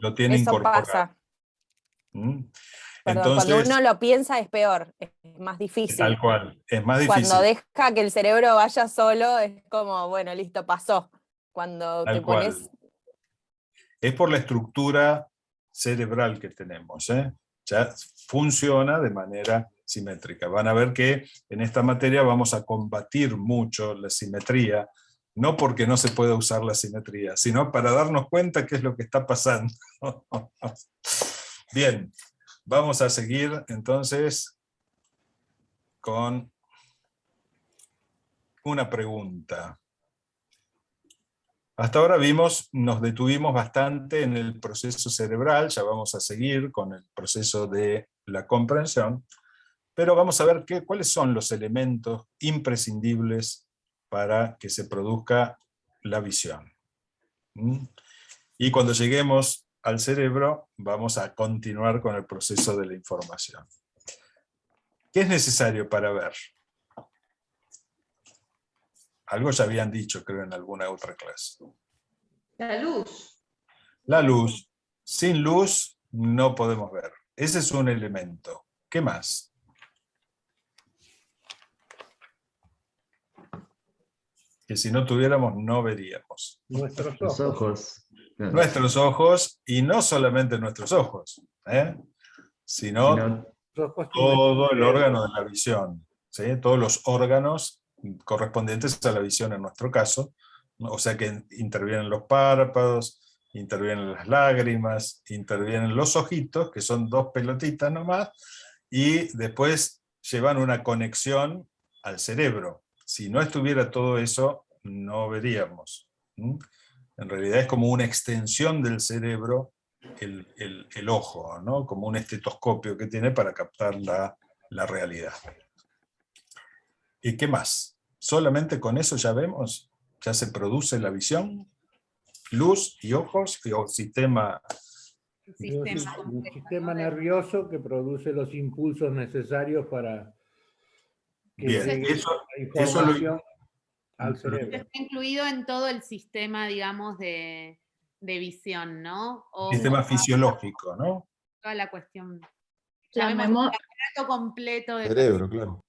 lo tiene eso incorporado. pasa. Perdón, cuando Entonces, uno lo piensa es peor, es más difícil. tal cual, es más Cuando difícil. deja que el cerebro vaya solo, es como, bueno, listo, pasó. Cuando Tal te cual. pones. Es por la estructura cerebral que tenemos, ¿eh? Ya funciona de manera simétrica. Van a ver que en esta materia vamos a combatir mucho la simetría, no porque no se pueda usar la simetría, sino para darnos cuenta qué es lo que está pasando. Bien, vamos a seguir entonces con una pregunta. Hasta ahora nos detuvimos bastante en el proceso cerebral, ya vamos a seguir con el proceso de la comprensión, pero vamos a ver cuáles son los elementos imprescindibles para que se produzca la visión. Y cuando lleguemos al cerebro, vamos a continuar con el proceso de la información. ¿Qué es necesario para ver? Algo ya habían dicho, creo, en alguna otra clase. La luz. La luz. Sin luz no podemos ver. Ese es un elemento. ¿Qué más? Que si no tuviéramos, no veríamos. Nuestros Los ojos. ojos. Claro. Nuestros ojos, y no solamente nuestros ojos, sino Los ojos todo el tienen- órgano de la visión, ¿sí? Todos los órganos correspondientes a la visión en nuestro caso, ¿no? O sea que intervienen los párpados, intervienen las lágrimas, intervienen los ojitos, que son dos pelotitas nomás, y después llevan una conexión al cerebro. Si no estuviera todo eso, no veríamos. En realidad es como una extensión del cerebro el ojo, ¿no? Como un estetoscopio que tiene para captar la realidad. ¿Y qué más? ¿Solamente con eso ya vemos? ¿Ya se produce la visión? ¿Luz y ojos o sistema? Un sistema nervioso que produce los impulsos necesarios para que Bien, llegue eso la información al Está cerebro. incluido en todo el sistema, digamos, de visión, ¿no? O sistema fisiológico, ¿no? toda la cuestión. La Llamemos memoria. el aparato completo de Cerebro, claro.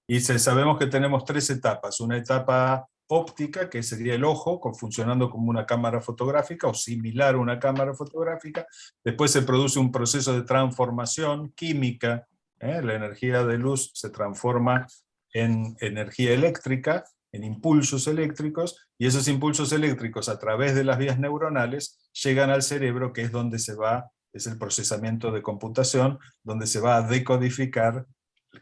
Y sabemos que tenemos tres etapas. Una etapa óptica, que sería el ojo, funcionando como una cámara fotográfica o similar a una cámara fotográfica. Después se produce un proceso de transformación química. La energía de luz se transforma en energía eléctrica, en impulsos eléctricos, y esos impulsos eléctricos a través de las vías neuronales llegan al cerebro, que es donde es el procesamiento de computación, donde se va a decodificar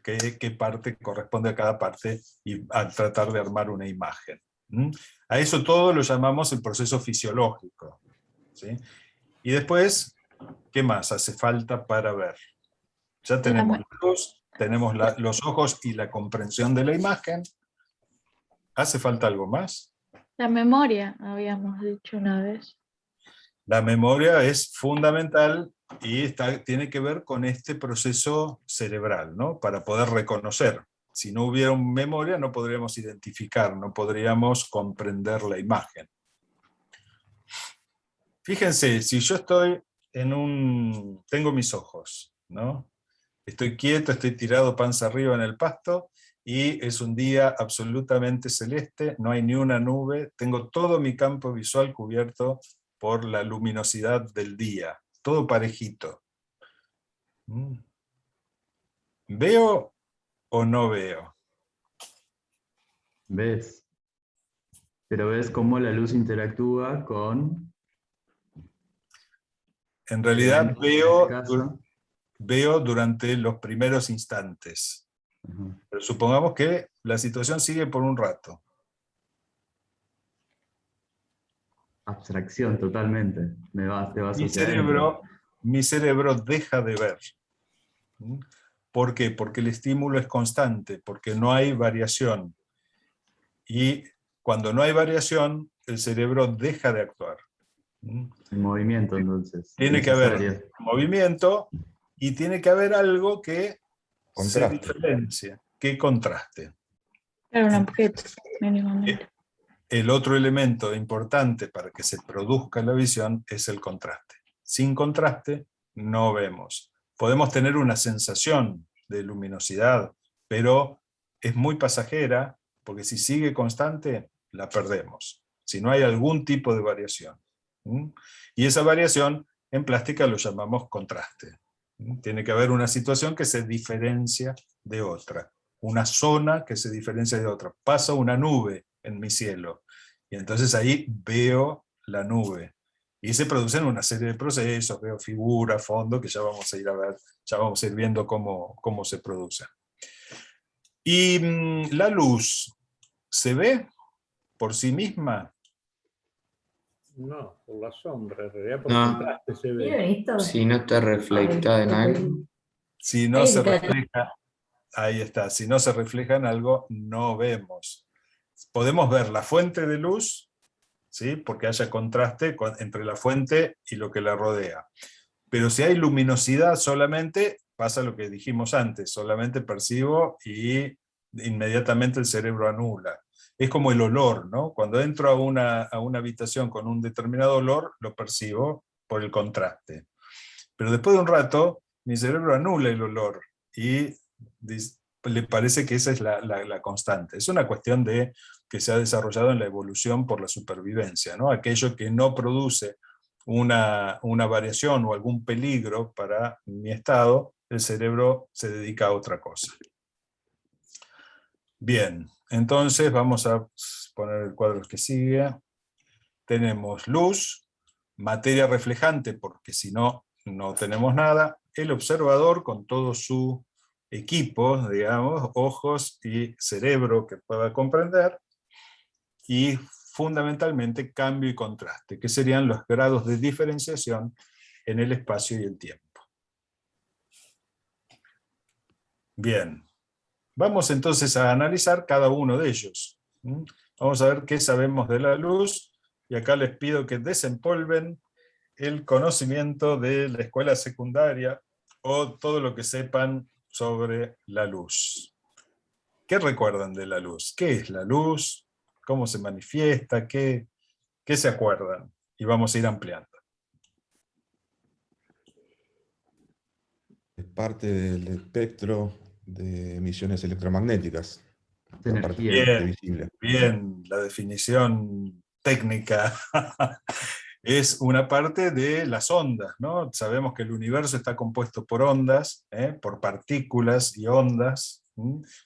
qué parte corresponde a cada parte y a tratar de armar una imagen. A eso todo lo llamamos el proceso fisiológico, ¿sí? Y después, ¿qué más hace falta para ver? Ya tenemos la luz, tenemos los ojos y la comprensión de la imagen. ¿Hace falta algo más? La memoria, habíamos dicho una vez. La memoria es fundamental y tiene que ver con este proceso cerebral, ¿no? Para poder reconocer. Si no hubiera memoria no podríamos identificar, no podríamos comprender la imagen. Fíjense, si yo estoy tengo mis ojos, ¿no? Estoy quieto, estoy tirado panza arriba en el pasto, y es un día absolutamente celeste, no hay ni una nube, tengo todo mi campo visual cubierto por la luminosidad del día, todo parejito. ¿Veo o no veo? ¿Ves? Pero ves cómo la luz interactúa con... En realidad en este caso. veo durante los primeros instantes. Pero supongamos que la situación sigue por un rato. Abstracción totalmente. Te vas hacia adentro. Mi cerebro deja de ver. ¿Por qué? Porque el estímulo es constante, porque no hay variación. Y cuando no hay variación, el cerebro deja de actuar. El movimiento, entonces. Tiene que haber movimiento y tiene que haber algo que se diferencia. ¿Qué contraste? Era un objeto, mínimamente. El otro elemento importante para que se produzca la visión es el contraste. Sin contraste no vemos. Podemos tener una sensación de luminosidad, pero es muy pasajera, porque si sigue constante, la perdemos. Si no hay algún tipo de variación. Y esa variación en plástica lo llamamos contraste. Tiene que haber una situación que se diferencia de otra. Una zona que se diferencia de otra. Pasa una nube en mi cielo, y entonces ahí veo la nube. Y se producen una serie de procesos, veo figura, fondo, que ya vamos a ir a ver, ya vamos a ir viendo cómo se producen. Y la luz, ¿se ve por sí misma? No, por la sombra, en realidad por No. contraste se ve. ¿Vieron esto? Si no está reflectada en algo. Si no Ahí se está. refleja, ahí está, si no se refleja en algo, no vemos. Podemos ver la fuente de luz, ¿sí? Porque haya contraste entre la fuente y lo que la rodea. Pero si hay luminosidad solamente, pasa lo que dijimos antes, solamente percibo y inmediatamente el cerebro anula. Es como el olor, ¿no? Cuando entro a una habitación con un determinado olor, lo percibo por el contraste. Pero después de un rato, mi cerebro anula el olor y le parece que esa es la constante. Es una cuestión de que se ha desarrollado en la evolución por la supervivencia, ¿no? Aquello que no produce una variación o algún peligro para mi estado, el cerebro se dedica a otra cosa. Bien, entonces vamos a poner el cuadro que sigue. Tenemos luz, materia reflejante, porque si no, no tenemos nada. El observador con todo su equipo, digamos, ojos y cerebro que pueda comprender. Y fundamentalmente cambio y contraste, que serían los grados de diferenciación en el espacio y el tiempo. Bien. Vamos entonces a analizar cada uno de ellos. Vamos a ver qué sabemos de la luz, y acá les pido que desempolven el conocimiento de la escuela secundaria o todo lo que sepan sobre la luz. ¿Qué recuerdan de la luz? ¿Qué es la luz? ¿Cómo se manifiesta? ¿Qué se acuerdan? Y vamos a ir ampliando. Es parte del espectro de emisiones electromagnéticas. De La parte energía. visible. Bien, la definición técnica. Es una parte de las ondas, ¿no? Sabemos que el universo está compuesto por ondas, por partículas y ondas,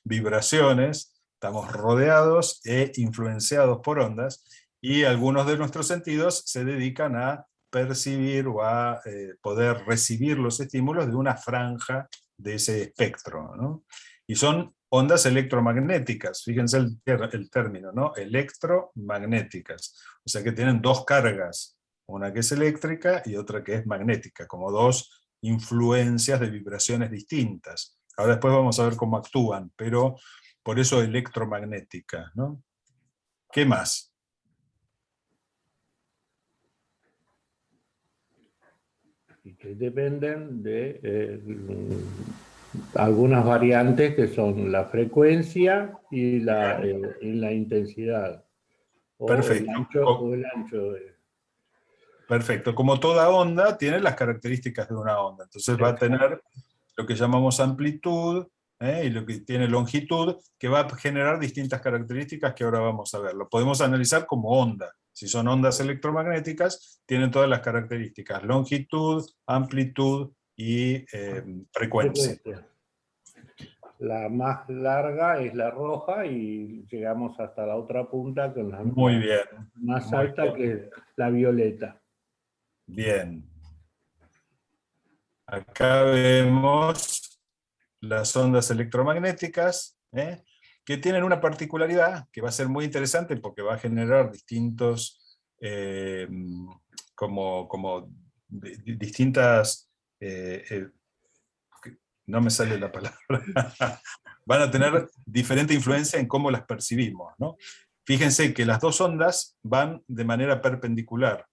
vibraciones. Estamos rodeados e influenciados por ondas, y algunos de nuestros sentidos se dedican a percibir o a poder recibir los estímulos de una franja de ese espectro, ¿no? Y son ondas electromagnéticas, fíjense el término, ¿no? Electromagnéticas, o sea que tienen dos cargas, una que es eléctrica y otra que es magnética, como dos influencias de vibraciones distintas. Ahora después vamos a ver cómo actúan, pero por eso electromagnética, ¿no? ¿Qué más? Y que dependen de algunas variantes que son la frecuencia y la intensidad. Perfecto. O el ancho de... Perfecto. Como toda onda, tiene las características de una onda. Entonces va a tener lo que llamamos amplitud, y lo que tiene longitud, que va a generar distintas características que ahora vamos a ver. Lo podemos analizar como onda. Si son ondas electromagnéticas, tienen todas las características: longitud, amplitud y frecuencia. La más larga es la roja y llegamos hasta la otra punta con la Muy bien. más Muy alta, bien. que es la violeta. Bien. Acá vemos las ondas electromagnéticas, que tienen una particularidad que va a ser muy interesante porque va a generar distintos, distintas, no me sale la palabra, van a tener diferente influencia en cómo las percibimos, ¿no? Fíjense que las dos ondas van de manera perpendicular.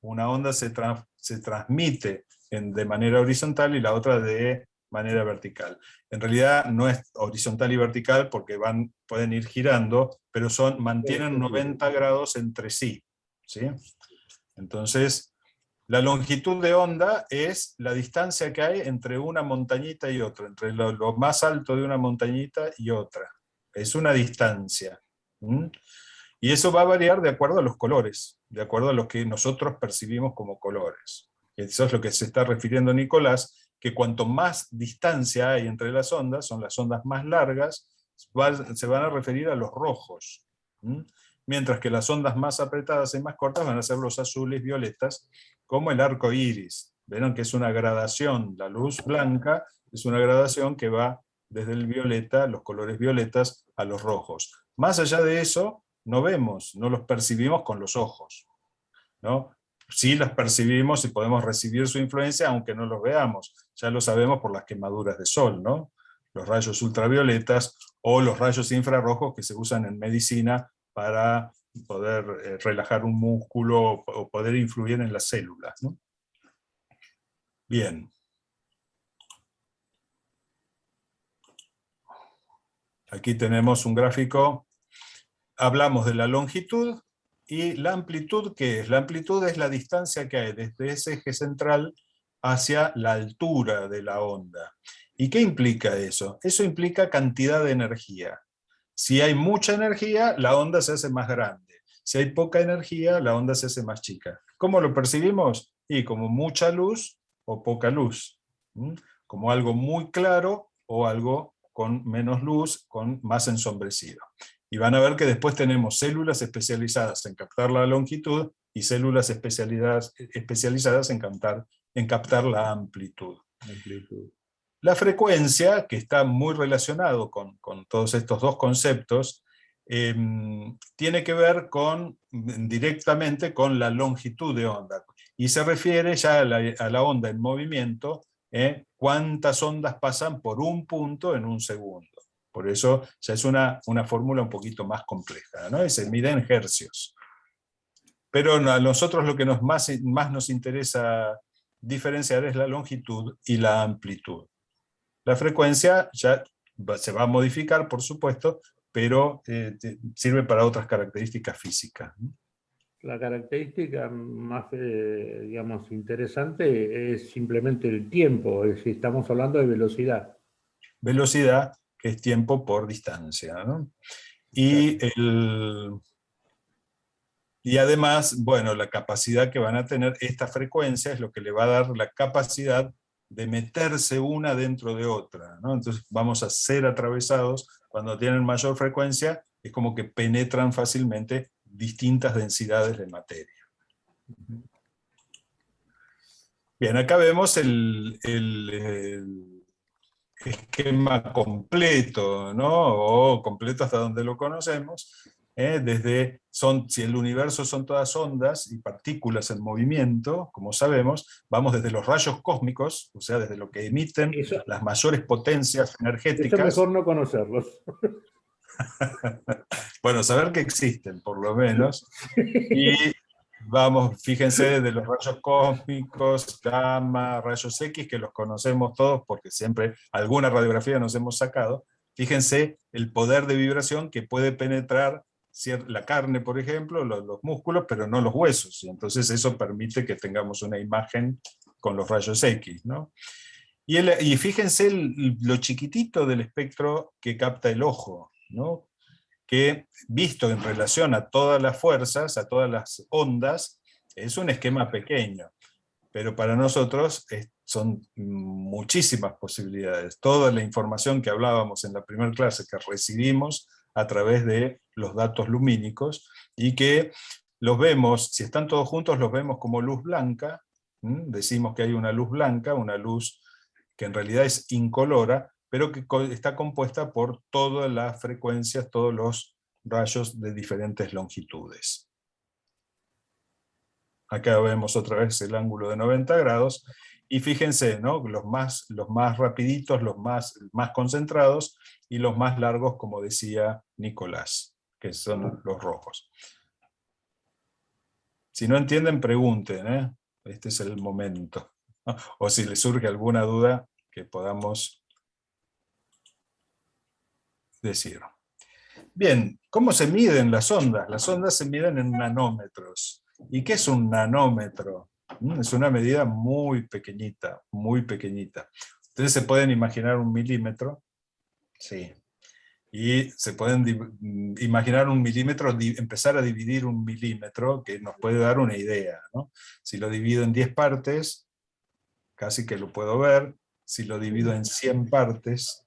Una onda se transmite de manera horizontal y la otra de manera vertical. En realidad no es horizontal y vertical porque pueden ir girando, pero mantienen 90 grados entre sí, ¿sí? Entonces, la longitud de onda es la distancia que hay entre una montañita y otra, entre lo más alto de una montañita y otra. Es una distancia. Y eso va a variar de acuerdo a los colores, de acuerdo a lo que nosotros percibimos como colores. Eso es lo que se está refiriendo Nicolás, que cuanto más distancia hay entre las ondas, son las ondas más largas, se van a referir a los rojos. Mientras que las ondas más apretadas y más cortas van a ser los azules, violetas, como el arco iris. Vieron que es una gradación, la luz blanca es una gradación que va desde el violeta, los colores violetas, a los rojos. Más allá de eso, no vemos, no los percibimos con los ojos. ¿no? Sí las percibimos y podemos recibir su influencia, aunque no los veamos. Ya lo sabemos por las quemaduras de sol, ¿no? Los rayos ultravioletas o los rayos infrarrojos que se usan en medicina para poder relajar un músculo o poder influir en las células, ¿no? Bien. Aquí tenemos un gráfico. Hablamos de la longitud y la amplitud. ¿Qué es? La amplitud es la distancia que hay desde ese eje central hacia la altura de la onda. ¿Y qué implica eso? Eso implica cantidad de energía. Si hay mucha energía, la onda se hace más grande. Si hay poca energía, la onda se hace más chica. ¿Cómo lo percibimos? Y como mucha luz o poca luz. Como algo muy claro o algo con menos luz, con más ensombrecido. Y van a ver que después tenemos células especializadas en captar la longitud y células especializadas en captar la amplitud. La frecuencia, que está muy relacionado con todos estos dos conceptos, tiene que ver directamente con la longitud de onda. Y se refiere ya a la onda en movimiento, cuántas ondas pasan por un punto en un segundo. Por eso ya es una fórmula un poquito más compleja, ¿no? Y se mide en hercios. Pero a nosotros lo que más nos interesa diferenciar es la longitud y la amplitud. La frecuencia ya se va a modificar, por supuesto, pero sirve para otras características físicas. La característica más, digamos, interesante es simplemente el tiempo, es decir, estamos hablando de velocidad. Velocidad, que es tiempo por distancia, ¿no? Y, y además, bueno, la capacidad que van a tener esta frecuencia es lo que le va a dar la capacidad de meterse una dentro de otra, ¿no? Entonces vamos a ser atravesados, cuando tienen mayor frecuencia, es como que penetran fácilmente distintas densidades de materia. Bien, acá vemos el esquema completo, ¿no? O completo hasta donde lo conocemos, si el universo son todas ondas y partículas en movimiento, como sabemos, vamos desde los rayos cósmicos, o sea, desde lo que emiten las mayores potencias energéticas. Eso mejor no conocerlos. Bueno, saber que existen, por lo menos. Y vamos, fíjense, de los rayos cósmicos, gamma, rayos X, que los conocemos todos porque siempre alguna radiografía nos hemos sacado. Fíjense el poder de vibración que puede penetrar la carne, por ejemplo, los músculos, pero no los huesos. Y entonces eso permite que tengamos una imagen con los rayos X, ¿no? Y fíjense lo chiquitito del espectro que capta el ojo, ¿no? Que visto en relación a todas las fuerzas, a todas las ondas, es un esquema pequeño, pero para nosotros son muchísimas posibilidades. Toda la información que hablábamos en la primera clase que recibimos a través de los datos lumínicos, y que los vemos, si están todos juntos, los vemos como luz blanca. Decimos que hay una luz blanca, una luz que en realidad es incolora, pero que está compuesta por todas las frecuencias, todos los rayos de diferentes longitudes. Acá vemos otra vez el ángulo de 90 grados, y fíjense, ¿no? Los más rapiditos, los más concentrados, y los más largos, como decía Nicolás, que son los rojos. Si no entienden, pregunten, ¿eh? Este es el momento. O si les surge alguna duda, que podamos decir. Bien, ¿cómo se miden las ondas? Las ondas se miden en nanómetros. ¿Y qué es un nanómetro? Es una medida muy pequeñita, muy pequeñita. Ustedes se pueden imaginar un milímetro. Sí. Y se pueden imaginar un milímetro, empezar a dividir un milímetro, que nos puede dar una idea, ¿no? Si lo divido en 10 partes, casi que lo puedo ver. Si lo divido en 100 partes,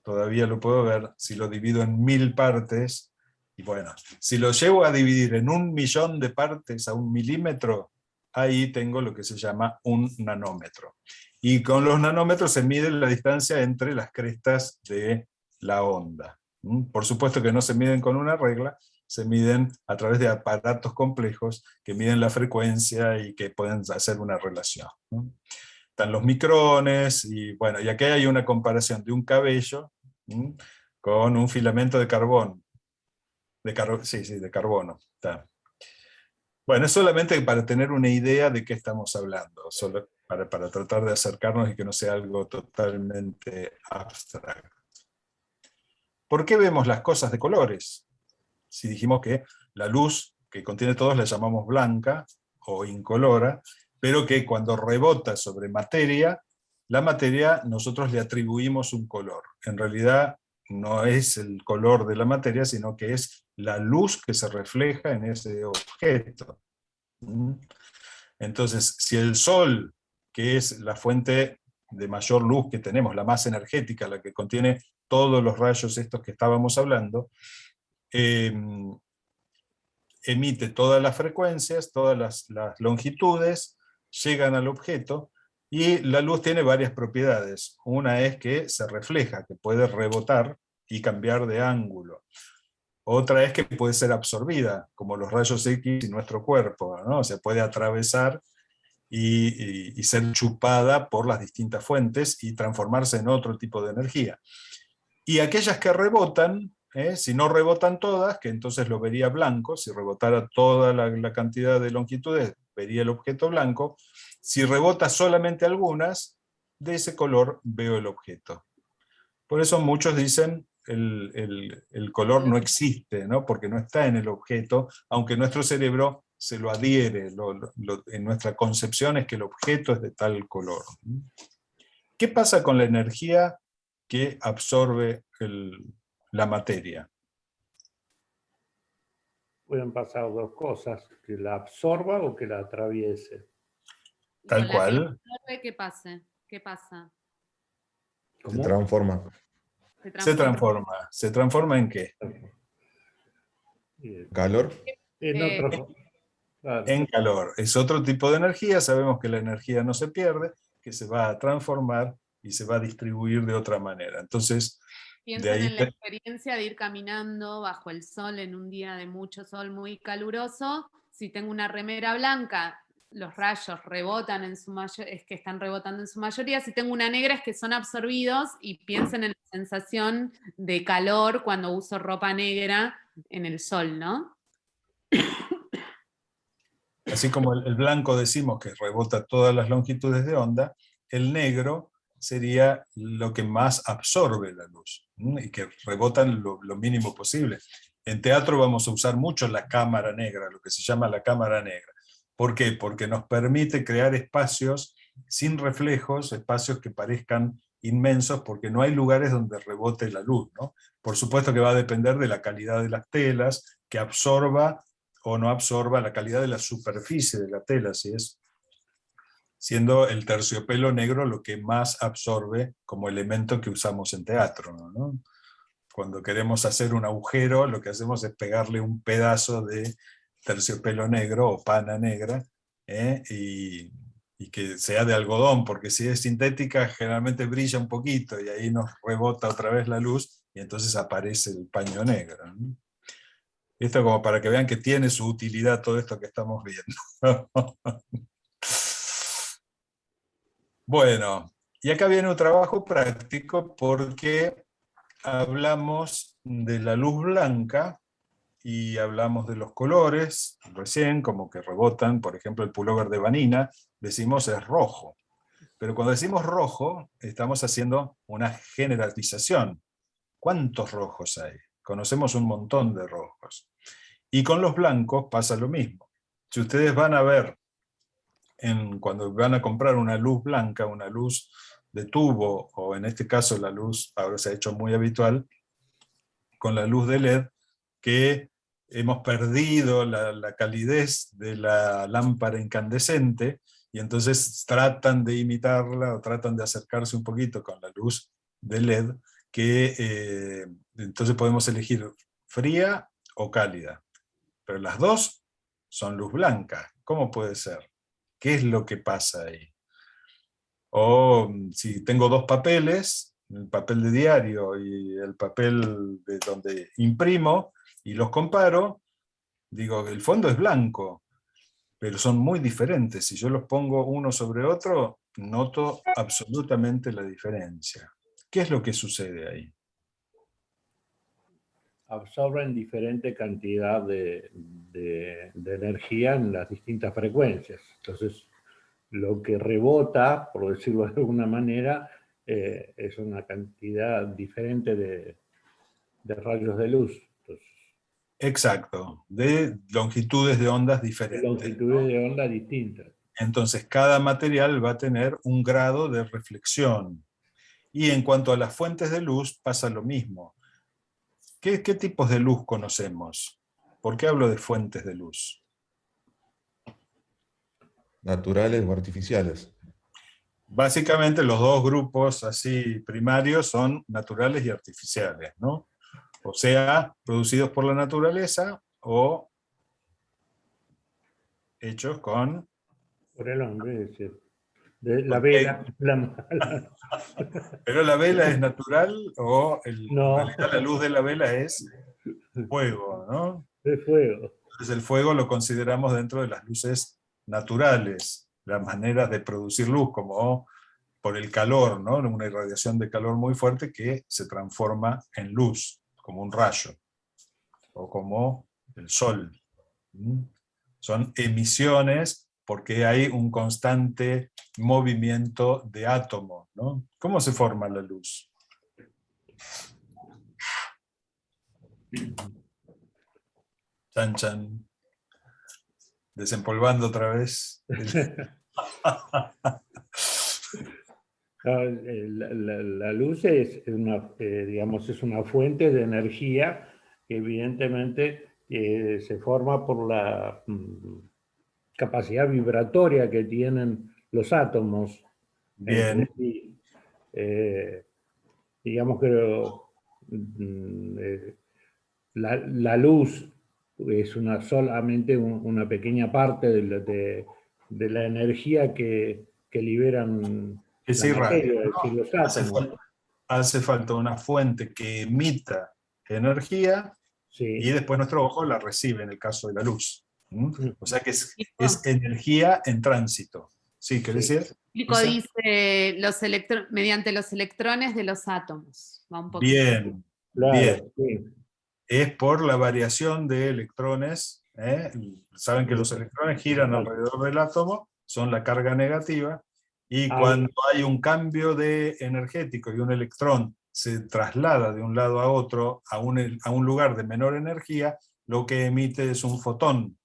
todavía lo puedo ver. Si lo divido en 1000 partes, y bueno, si lo llevo a dividir en 1.000.000 de partes a un milímetro, ahí tengo lo que se llama un nanómetro. Y con los nanómetros se mide la distancia entre las crestas de la onda. Por supuesto que no se miden con una regla, se miden a través de aparatos complejos que miden la frecuencia y que pueden hacer una relación, ¿no? Están los micrones, y bueno, y aquí hay una comparación de un cabello con un filamento de carbón. De carbono. Está. Bueno, es solamente para tener una idea de qué estamos hablando, solo para tratar de acercarnos y que no sea algo totalmente abstracto. ¿Por qué vemos las cosas de colores? Si dijimos que la luz que contiene todos la llamamos blanca o incolora, pero que cuando rebota sobre materia, la materia nosotros le atribuimos un color. En realidad no es el color de la materia, sino que es la luz que se refleja en ese objeto. Entonces, si el Sol, que es la fuente de mayor luz que tenemos, la más energética, la que contiene todos los rayos estos que estábamos hablando, emite todas las frecuencias, todas las longitudes, llegan al objeto, y la luz tiene varias propiedades. Una es que se refleja, que puede rebotar y cambiar de ángulo. Otra es que puede ser absorbida, como los rayos X y nuestro cuerpo, ¿no? Se puede atravesar y ser chupada por las distintas fuentes y transformarse en otro tipo de energía. Y aquellas que rebotan, si no rebotan todas, que entonces lo vería blanco, si rebotara toda la cantidad de longitudes, vería el objeto blanco. Si rebota solamente algunas, de ese color veo el objeto. Por eso muchos dicen el color no existe, ¿no? Porque no está en el objeto, aunque nuestro cerebro se lo adhiere, en nuestra concepción es que el objeto es de tal color. ¿Qué pasa con la energía que absorbe la materia? Pueden pasar dos cosas, que la absorba o que la atraviese. Tal cual. ¿Qué pasa? ¿Qué pasa? Se transforma. ¿Se transforma en qué? ¿Calor? En calor. Es otro tipo de energía. Sabemos que la energía no se pierde, que se va a transformar y se va a distribuir de otra manera. Entonces, piensen en la experiencia de ir caminando bajo el sol en un día de mucho sol muy caluroso. Si tengo una remera blanca, los rayos rebotan en su mayoría, es que están rebotando en su mayoría. Si tengo una negra, es que son absorbidos, y piensen en la sensación de calor cuando uso ropa negra en el sol, ¿no? Así como el blanco decimos que rebota todas las longitudes de onda, el negro sería lo que más absorbe la luz, y que rebotan lo mínimo posible. En teatro vamos a usar mucho la cámara negra, lo que se llama la cámara negra. ¿Por qué? Porque nos permite crear espacios sin reflejos, espacios que parezcan inmensos, porque no hay lugares donde rebote la luz, ¿no? Por supuesto que va a depender de la calidad de las telas, que absorba o no absorba, la calidad de la superficie de la tela, siendo el terciopelo negro lo que más absorbe como elemento que usamos en teatro, ¿no? Cuando queremos hacer un agujero, lo que hacemos es pegarle un pedazo de terciopelo negro o pana negra, y que sea de algodón, porque si es sintética generalmente brilla un poquito y ahí nos rebota otra vez la luz y entonces aparece el paño negro, ¿no? Esto como para que vean que tiene su utilidad todo esto que estamos viendo. Bueno, y acá viene un trabajo práctico porque hablamos de la luz blanca y hablamos de los colores recién, como que rebotan. Por ejemplo, el pullover de Vanina, decimos es rojo. Pero cuando decimos rojo, estamos haciendo una generalización. ¿Cuántos rojos hay? Conocemos un montón de rojos. Y con los blancos pasa lo mismo. Si ustedes van a ver, cuando van a comprar una luz blanca, una luz de tubo, o en este caso la luz, ahora se ha hecho muy habitual, con la luz de LED, que hemos perdido la calidez de la lámpara incandescente, y entonces tratan de imitarla o tratan de acercarse un poquito con la luz de LED, que entonces podemos elegir fría o cálida. Pero las dos son luz blanca. ¿Cómo puede ser? ¿Qué es lo que pasa ahí? O si tengo dos papeles, el papel de diario y el papel de donde imprimo, y los comparo, digo, el fondo es blanco, pero son muy diferentes. Si yo los pongo uno sobre otro, noto absolutamente la diferencia. ¿Qué es lo que sucede ahí? Absorben diferente cantidad de energía en las distintas frecuencias. Entonces, lo que rebota, por decirlo de alguna manera, es una cantidad diferente de rayos de luz. Entonces, Exacto, de longitudes de ondas diferentes. longitudes de onda distintas. Entonces, cada material va a tener un grado de reflexión. Y en cuanto a las fuentes de luz, pasa lo mismo. ¿Qué tipos de luz conocemos? ¿Por qué hablo de fuentes de luz? ¿Naturales o artificiales? Básicamente los dos grupos así primarios son naturales y artificiales, ¿no? O sea, producidos por la naturaleza o hechos con... Por el hombre, es decir, de la Porque- vela. Pero la vela es natural o No. en realidad la luz de la vela es fuego, ¿no? De fuego. Entonces el fuego lo consideramos dentro de las luces naturales, las maneras de producir luz, como por el calor, ¿no? Una irradiación de calor muy fuerte que se transforma en luz, como un rayo, o como el sol. ¿Mm? Son emisiones porque hay un constante movimiento de átomos, ¿no? ¿Cómo se forma la luz? Chan, chan. Desempolvando otra vez. La luz es una, digamos, es una fuente de energía que evidentemente se forma por la capacidad vibratoria que tienen los átomos. Bien. Digamos que la luz es solamente una pequeña parte de la energía que liberan Ese la materia, irradia, es ¿no? decir, los átomos. Hace falta una fuente que emita energía y después nuestro ojo la recibe en el caso de la luz. ¿Mm? O sea que es energía en tránsito. ¿Sí? ¿Qué decir? Pico dice mediante los electrones de los átomos. Va un poquito. Bien, Claro, bien. sí. Es por la variación de electrones. Saben que los electrones giran alrededor del átomo, son la carga negativa, y cuando hay un cambio de energético y un electrón se traslada de un lado a otro a un lugar de menor energía, lo que emite es un fotón.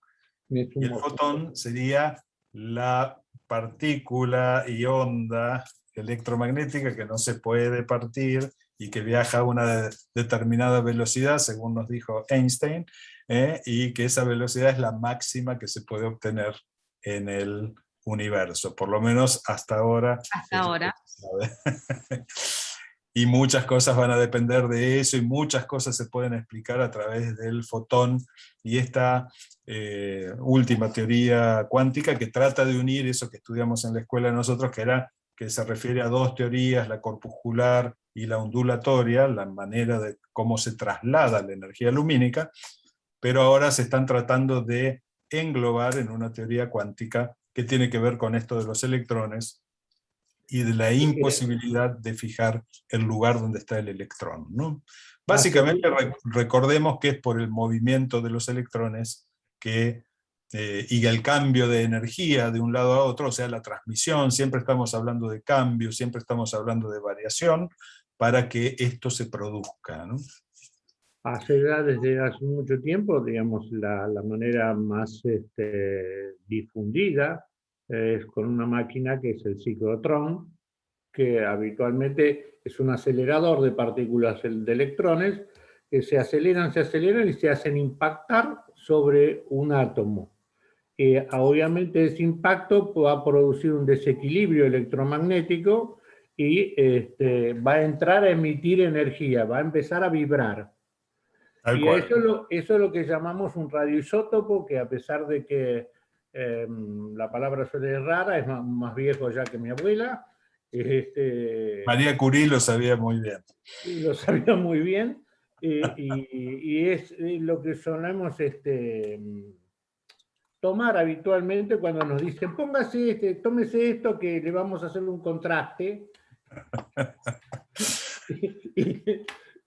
Y el fotón sería la partícula y onda electromagnética que no se puede partir y que viaja a una determinada velocidad, según nos dijo Einstein, y que esa velocidad es la máxima que se puede obtener en el universo, por lo menos hasta ahora. Hasta ahora. Y muchas cosas van a depender de eso, y muchas cosas se pueden explicar a través del fotón y esta última teoría cuántica que trata de unir eso que estudiamos en la escuela nosotros, que se refiere a dos teorías, la corpuscular y la ondulatoria, la manera de cómo se traslada la energía lumínica, pero ahora se están tratando de englobar en una teoría cuántica que tiene que ver con esto de los electrones y de la imposibilidad de fijar el lugar donde está el electrón, ¿no? Básicamente recordemos que es por el movimiento de los electrones y el cambio de energía de un lado a otro, o sea, la transmisión, siempre estamos hablando de cambio, siempre estamos hablando de variación, para que esto se produzca, ¿no? Desde hace mucho tiempo, digamos, la manera más difundida es con una máquina que es el ciclotrón, que habitualmente es un acelerador de partículas de electrones que se aceleran y se hacen impactar sobre un átomo. Obviamente ese impacto va a producir un desequilibrio electromagnético y va a entrar a emitir energía, va a empezar a vibrar. Y eso es lo que llamamos un radioisótopo, que a pesar de que la palabra suele ser rara, es más viejo ya que mi abuela. María Curie lo sabía muy bien. Lo sabía muy bien. y es lo que solemos tomar habitualmente cuando nos dicen, póngase tómese esto que le vamos a hacer un contraste.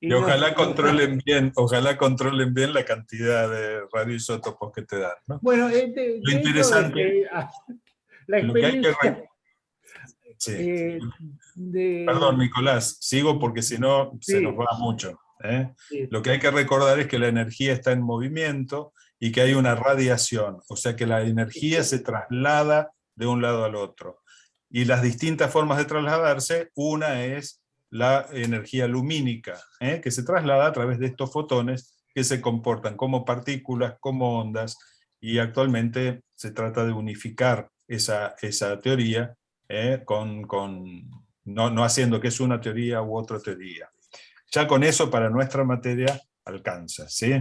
Y ojalá controlen bien la cantidad de radioisótopos que te dan, ¿no? Bueno, Lo interesante, la lo que hay que experiencia sí. Perdón, Nicolás, sigo porque si no se nos va mucho. Sí. Lo que hay que recordar es que la energía está en movimiento y que hay una radiación, o sea que la energía se traslada de un lado al otro. Y las distintas formas de trasladarse, una es la energía lumínica, que se traslada a través de estos fotones que se comportan como partículas, como ondas, y actualmente se trata de unificar esa teoría, no haciendo que es una teoría u otra teoría. Ya con eso para nuestra materia alcanza, ¿sí?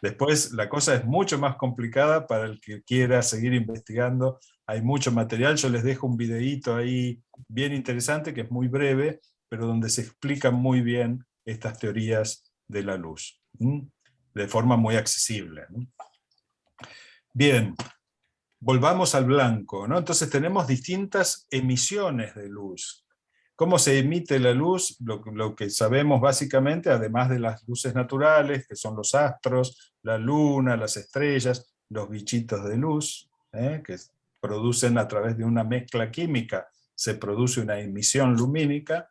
Después la cosa es mucho más complicada para el que quiera seguir investigando. Hay mucho material, yo les dejo un videíto ahí bien interesante que es muy breve, pero donde se explican muy bien estas teorías de la luz, de forma muy accesible. Bien, volvamos al blanco, ¿no? Entonces tenemos distintas emisiones de luz. ¿Cómo se emite la luz? Lo que sabemos básicamente, además de las luces naturales, que son los astros, la luna, las estrellas, los bichitos de luz, que producen a través de una mezcla química, se produce una emisión lumínica,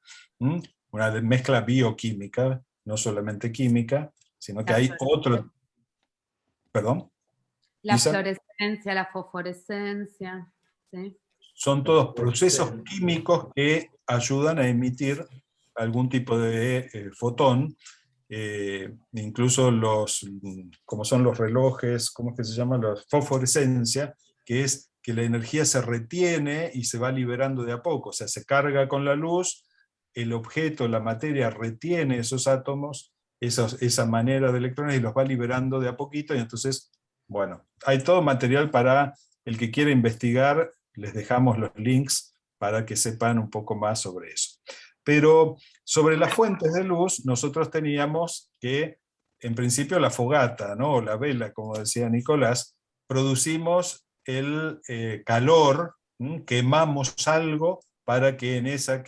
una mezcla bioquímica, no solamente química, sino que hay otro... ¿Perdón? La ¿Isa? fluorescencia, la fosforescencia, ¿sí? Son todos procesos químicos que ayudan a emitir algún tipo de fotón, incluso como son los relojes, ¿cómo es que se llama? La fosforescencia, que es que la energía se retiene y se va liberando de a poco, o sea, se carga con la luz, el objeto, la materia retiene esos átomos, esa manera de electrones y los va liberando de a poquito, y entonces, bueno, hay todo material para el que quiera investigar. Les dejamos los links para que sepan un poco más sobre eso. Pero sobre las fuentes de luz, nosotros teníamos que, en principio, la fogata, ¿no? O la vela, como decía Nicolás, producimos el calor, quemamos algo para que en esa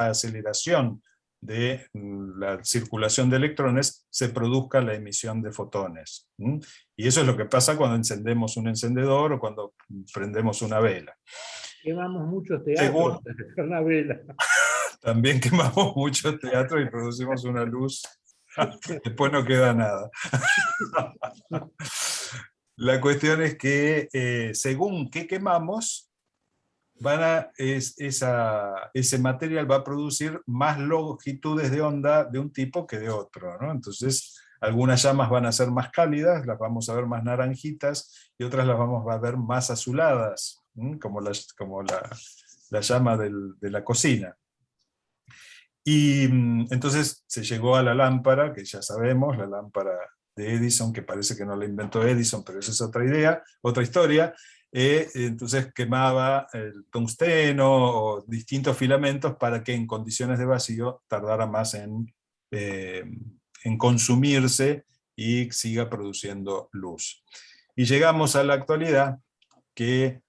aceleración de la circulación de electrones se produzca la emisión de fotones. Y eso es lo que pasa cuando encendemos un encendedor o cuando prendemos una vela. Quemamos muchos teatros con la vela. También quemamos mucho teatro y producimos una luz. Después no queda nada. La cuestión es que según qué quemamos, ese material va a producir más longitudes de onda de un tipo que de otro, ¿no? Entonces, algunas llamas van a ser más cálidas, las vamos a ver más naranjitas, y otras las vamos a ver más azuladas, como la llama de la cocina. Y entonces se llegó a la lámpara, que ya sabemos, la lámpara de Edison, que parece que no la inventó Edison, pero esa es otra idea, otra historia. Entonces quemaba el tungsteno o distintos filamentos para que en condiciones de vacío tardara más en consumirse y siga produciendo luz. Y llegamos a la actualidad que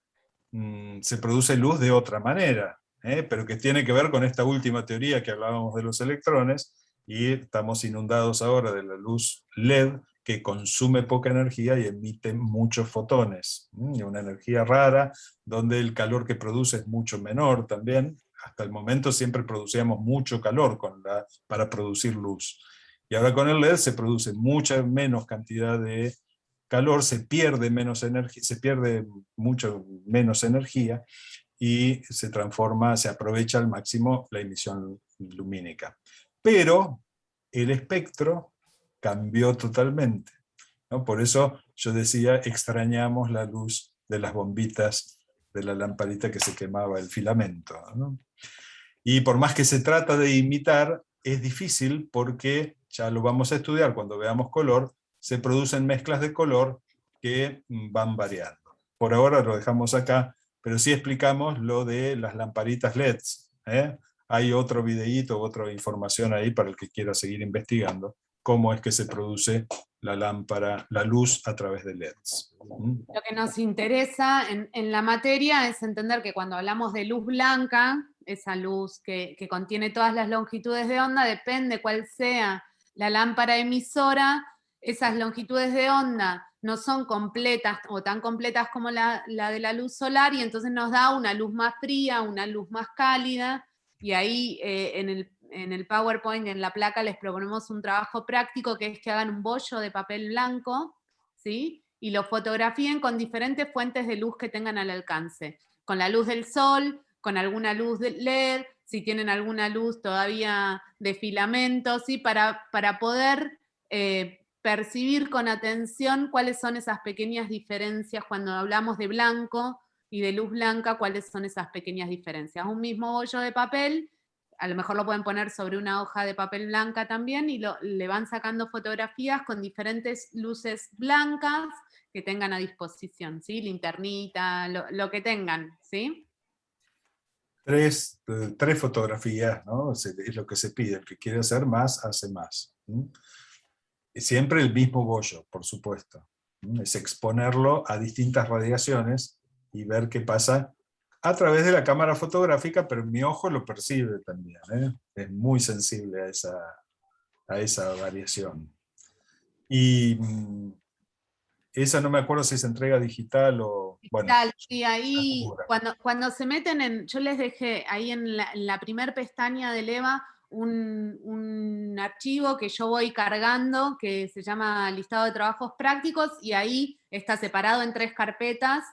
se produce luz de otra manera, pero que tiene que ver con esta última teoría que hablábamos de los electrones, y estamos inundados ahora de la luz LED, que consume poca energía y emite muchos fotones, una energía rara, donde el calor que produce es mucho menor también. Hasta el momento siempre producíamos mucho calor para producir luz. Y ahora con el LED se produce mucha menos cantidad de calor, se pierde mucho menos energía, y se aprovecha al máximo la emisión lumínica. Pero el espectro cambió totalmente, ¿no? Por eso yo decía, extrañamos la luz de las bombitas de la lamparita que se quemaba el filamento, ¿no? Y por más que se trata de imitar, es difícil porque, ya lo vamos a estudiar cuando veamos color, se producen mezclas de color que van variando. Por ahora lo dejamos acá, pero sí explicamos lo de las lamparitas LEDs. hay otro videíto, otra información ahí para el que quiera seguir investigando cómo es que se produce la lámpara, la luz a través de LEDs. Lo que nos interesa en la materia es entender que cuando hablamos de luz blanca, esa luz que contiene todas las longitudes de onda, depende cuál sea la lámpara emisora, esas longitudes de onda no son completas o tan completas como la de la luz solar, y entonces nos da una luz más fría, una luz más cálida, y ahí en el PowerPoint, en la placa, les proponemos un trabajo práctico, que es que hagan un bollo de papel blanco, ¿sí? Y lo fotografíen con diferentes fuentes de luz que tengan al alcance, con la luz del sol, con alguna luz de LED, si tienen alguna luz todavía de filamento, ¿sí? Para poder percibir con atención cuáles son esas pequeñas diferencias cuando hablamos de blanco y de luz blanca, cuáles son esas pequeñas diferencias. Un mismo bollo de papel, a lo mejor lo pueden poner sobre una hoja de papel blanca también, y le van sacando fotografías con diferentes luces blancas que tengan a disposición, ¿sí? Linternita, lo que tengan, ¿sí? 3 fotografías, ¿no? Es lo que se pide. El que quiere hacer más, hace más. Siempre el mismo bollo, por supuesto. Es exponerlo a distintas radiaciones y ver qué pasa a través de la cámara fotográfica, pero mi ojo lo percibe también, ¿eh? Es muy sensible a esa variación. Y esa no me acuerdo si se entrega digital o... Bueno, sí, ahí cuando se meten yo les dejé ahí en la primer pestaña del EVA un archivo que yo voy cargando, que se llama listado de trabajos prácticos, y ahí está separado en 3 carpetas,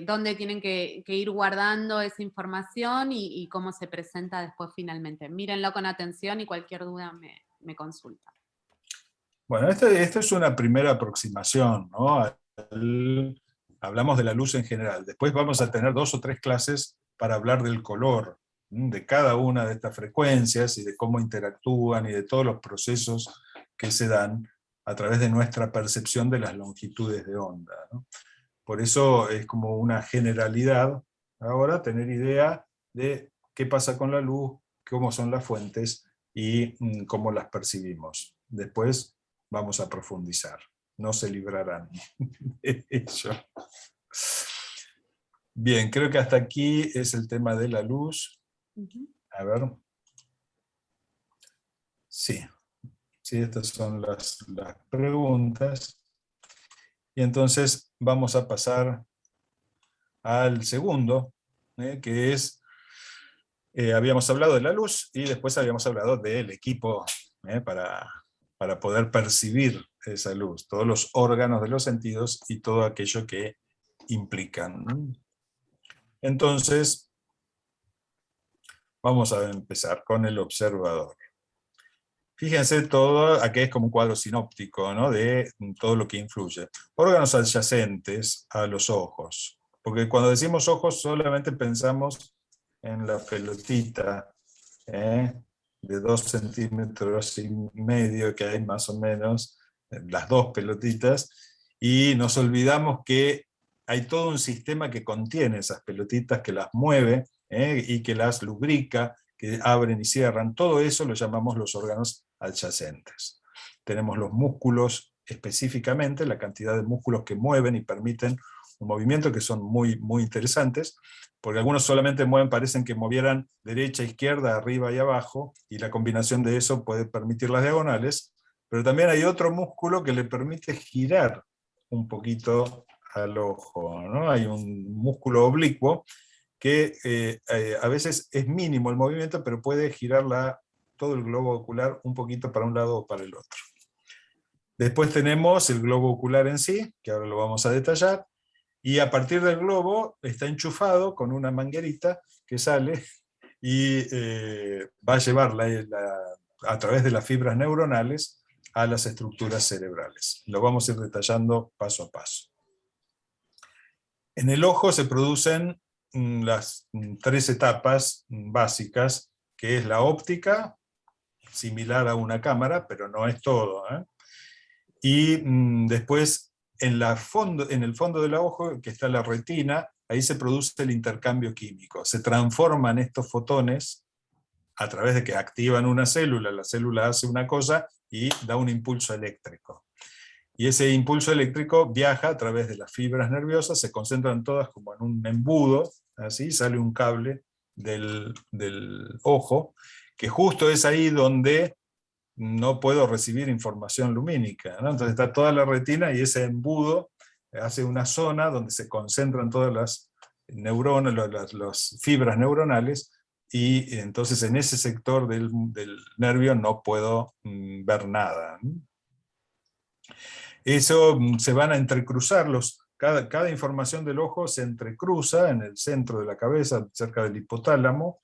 donde tienen que ir guardando esa información y cómo se presenta después finalmente. Mírenlo con atención y cualquier duda me consultan. Bueno, esto es una primera aproximación, ¿no? Hablamos de la luz en general. Después vamos a tener 2 o 3 clases para hablar del color, de cada una de estas frecuencias y de cómo interactúan y de todos los procesos que se dan a través de nuestra percepción de las longitudes de onda, ¿no? Por eso es como una generalidad ahora tener idea de qué pasa con la luz, cómo son las fuentes y cómo las percibimos. Después vamos a profundizar, no se librarán de ello. Bien, creo que hasta aquí es el tema de la luz. A ver. Sí, estas son las preguntas. Y entonces vamos a pasar al segundo, que es, habíamos hablado de la luz y después habíamos hablado del equipo para poder percibir esa luz, todos los órganos de los sentidos y todo aquello que implican. Entonces, vamos a empezar con el observador. Fíjense, aquí es como un cuadro sinóptico, ¿no? De todo lo que influye. Órganos adyacentes a los ojos, porque cuando decimos ojos solamente pensamos en la pelotita, de 2,5 centímetros que hay más o menos, las 2 pelotitas, y nos olvidamos que hay todo un sistema que contiene esas pelotitas, que las mueve y que las lubrica, que abren y cierran. Todo eso lo llamamos los órganos adyacentes. Tenemos los músculos específicamente, la cantidad de músculos que mueven y permiten un movimiento, que son muy, muy interesantes, porque algunos solamente parecen que movieran derecha, izquierda, arriba y abajo, y la combinación de eso puede permitir las diagonales, pero también hay otro músculo que le permite girar un poquito al ojo, ¿no? Hay un músculo oblicuo que a veces es mínimo el movimiento, pero puede girar todo el globo ocular un poquito para un lado o para el otro. Después tenemos el globo ocular en sí, que ahora lo vamos a detallar, y a partir del globo está enchufado con una manguerita que sale y va a llevar a través de las fibras neuronales a las estructuras cerebrales. Lo vamos a ir detallando paso a paso. En el ojo se producen las 3 etapas básicas, que es la óptica, similar a una cámara, pero no es todo, y después en el fondo del ojo, que está la retina, ahí se produce el intercambio químico. Se transforman estos fotones a través de que activan una célula, la célula hace una cosa y da un impulso eléctrico. Y ese impulso eléctrico viaja a través de las fibras nerviosas, se concentran todas como en un embudo, así sale un cable del ojo, que justo es ahí donde no puedo recibir información lumínica, ¿no? Entonces está toda la retina y ese embudo hace una zona donde se concentran todas las neuronas, las fibras neuronales, y entonces en ese sector del nervio no puedo ver nada. Eso se van a entrecruzar, cada información del ojo se entrecruza en el centro de la cabeza, cerca del hipotálamo,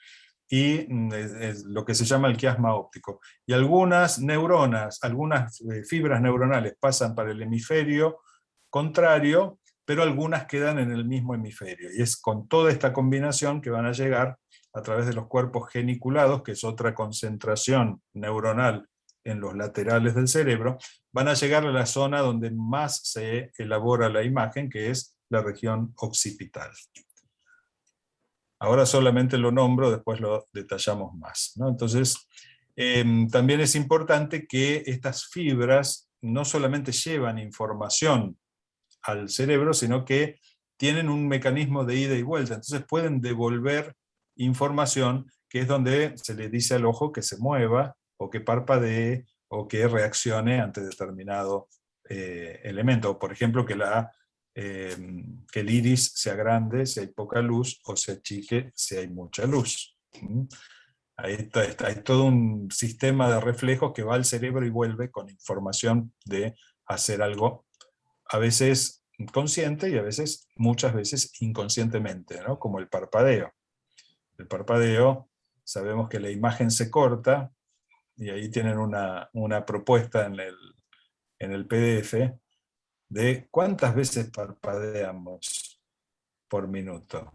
y es lo que se llama el quiasma óptico. Y algunas neuronas, algunas fibras neuronales pasan para el hemisferio contrario, pero algunas quedan en el mismo hemisferio. Y es con toda esta combinación que van a llegar a través de los cuerpos geniculados, que es otra concentración neuronal en los laterales del cerebro, van a llegar a la zona donde más se elabora la imagen, que es la región occipital. Ahora solamente lo nombro, después lo detallamos más, ¿no? Entonces, también es importante que estas fibras no solamente llevan información al cerebro, sino que tienen un mecanismo de ida y vuelta, entonces pueden devolver información, que es donde se le dice al ojo que se mueva, o que parpadee, o que reaccione ante determinado elemento. Por ejemplo, que el iris sea grande si hay poca luz, o se achique si hay mucha luz. Hay todo un sistema de reflejos que va al cerebro y vuelve con información de hacer algo, a veces consciente y a veces, muchas veces inconscientemente, ¿no? Como el parpadeo. El parpadeo, sabemos que la imagen se corta, y ahí tienen una propuesta en el PDF, de cuántas veces parpadeamos por minuto.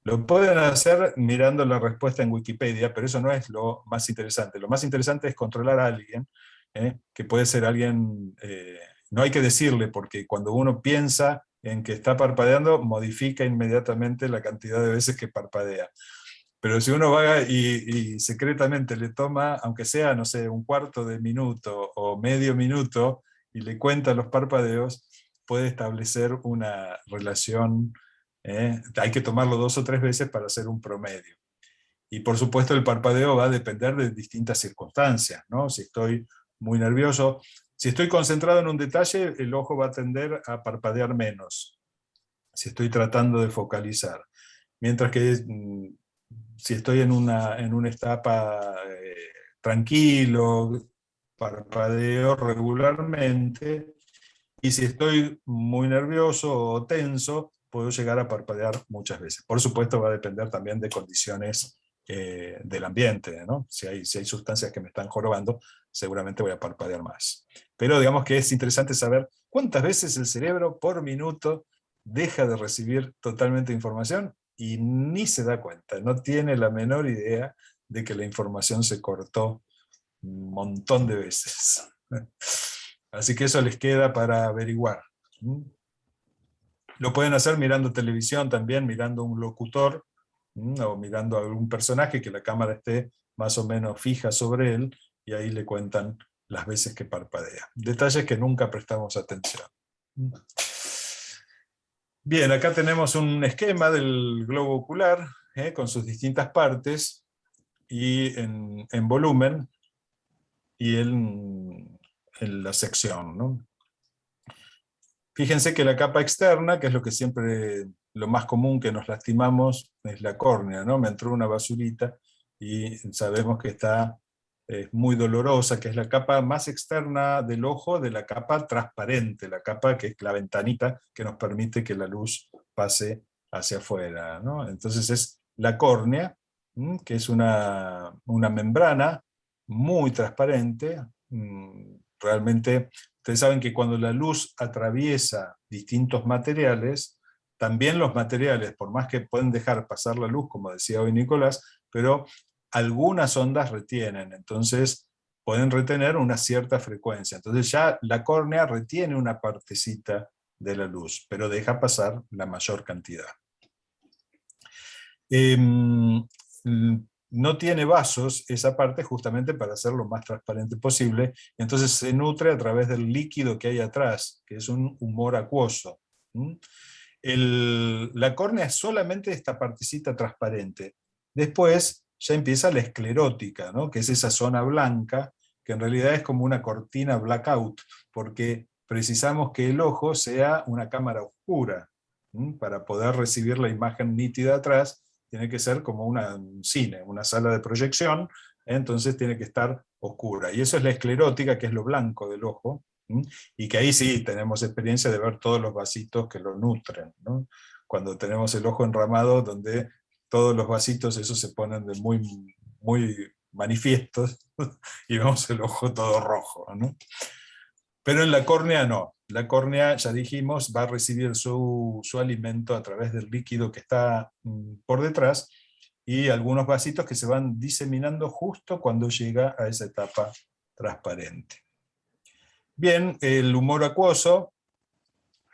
Lo pueden hacer mirando la respuesta en Wikipedia, pero eso no es lo más interesante. Lo más interesante es controlar a alguien, que puede ser alguien, no hay que decirle, porque cuando uno piensa en que está parpadeando, modifica inmediatamente la cantidad de veces que parpadea. Pero si uno va y secretamente le toma, aunque sea, no sé, un cuarto de minuto o medio minuto, y le cuenta los parpadeos, puede establecer una relación. Hay que tomarlo 2 o 3 veces para hacer un promedio. Y por supuesto el parpadeo va a depender de distintas circunstancias, ¿no? Si estoy muy nervioso, si estoy concentrado en un detalle, el ojo va a tender a parpadear menos, si estoy tratando de focalizar. Mientras que si estoy en una etapa tranquilo, parpadeo regularmente, y si estoy muy nervioso o tenso, puedo llegar a parpadear muchas veces. Por supuesto va a depender también de condiciones del ambiente, ¿no? Si hay sustancias que me están jorobando, seguramente voy a parpadear más. Pero digamos que es interesante saber cuántas veces el cerebro por minuto deja de recibir totalmente información y ni se da cuenta, no tiene la menor idea de que la información se cortó un montón de veces. Así que eso les queda para averiguar. Lo pueden hacer mirando televisión también, mirando un locutor, o mirando a algún personaje que la cámara esté más o menos fija sobre él, y ahí le cuentan las veces que parpadea. Detalles que nunca prestamos atención. Bien, acá tenemos un esquema del globo ocular, con sus distintas partes, y en volumen, y en la sección, ¿no? Fíjense que la capa externa, que es lo que siempre, lo más común que nos lastimamos, es la córnea, ¿no? Me entró una basurita y sabemos que es muy dolorosa, que es la capa más externa del ojo, de la capa transparente, la capa que es la ventanita que nos permite que la luz pase hacia afuera, ¿no? Entonces es la córnea, que es una membrana muy transparente, realmente. Ustedes saben que cuando la luz atraviesa distintos materiales, también los materiales, por más que pueden dejar pasar la luz, como decía hoy Nicolás, pero algunas ondas retienen, entonces pueden retener una cierta frecuencia. Entonces ya la córnea retiene una partecita de la luz, pero deja pasar la mayor cantidad. no tiene vasos esa parte justamente para hacerlo lo más transparente posible, entonces se nutre a través del líquido que hay atrás, que es un humor acuoso. La córnea es solamente esta partecita transparente. Después ya empieza la esclerótica, ¿no? Que es esa zona blanca, que en realidad es como una cortina blackout, porque precisamos que el ojo sea una cámara oscura. Para poder recibir la imagen nítida atrás, tiene que ser como un cine, una sala de proyección, entonces tiene que estar oscura. Y eso es la esclerótica, que es lo blanco del ojo, y que ahí sí tenemos experiencia de ver todos los vasitos que lo nutren, ¿no? Cuando tenemos el ojo enramado, donde todos los vasitos esos se ponen de muy, muy manifiestos, y vemos el ojo todo rojo, ¿no? Pero en la córnea no. La córnea, ya dijimos, va a recibir su alimento a través del líquido que está por detrás, y algunos vasitos que se van diseminando justo cuando llega a esa etapa transparente. Bien, el humor acuoso,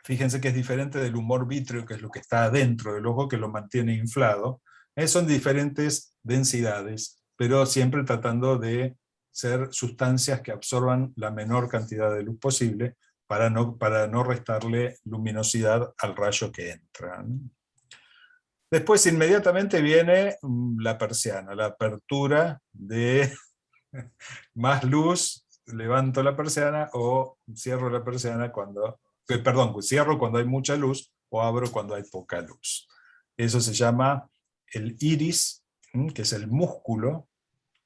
fíjense que es diferente del humor vítreo, que es lo que está adentro del ojo, que lo mantiene inflado. Son diferentes densidades, pero siempre tratando de ser sustancias que absorban la menor cantidad de luz posible para no restarle luminosidad al rayo que entra. Después inmediatamente viene la persiana, la apertura de más luz, levanto la persiana o cierro la persiana cierro cuando hay mucha luz o abro cuando hay poca luz. Eso se llama el iris, que es el músculo,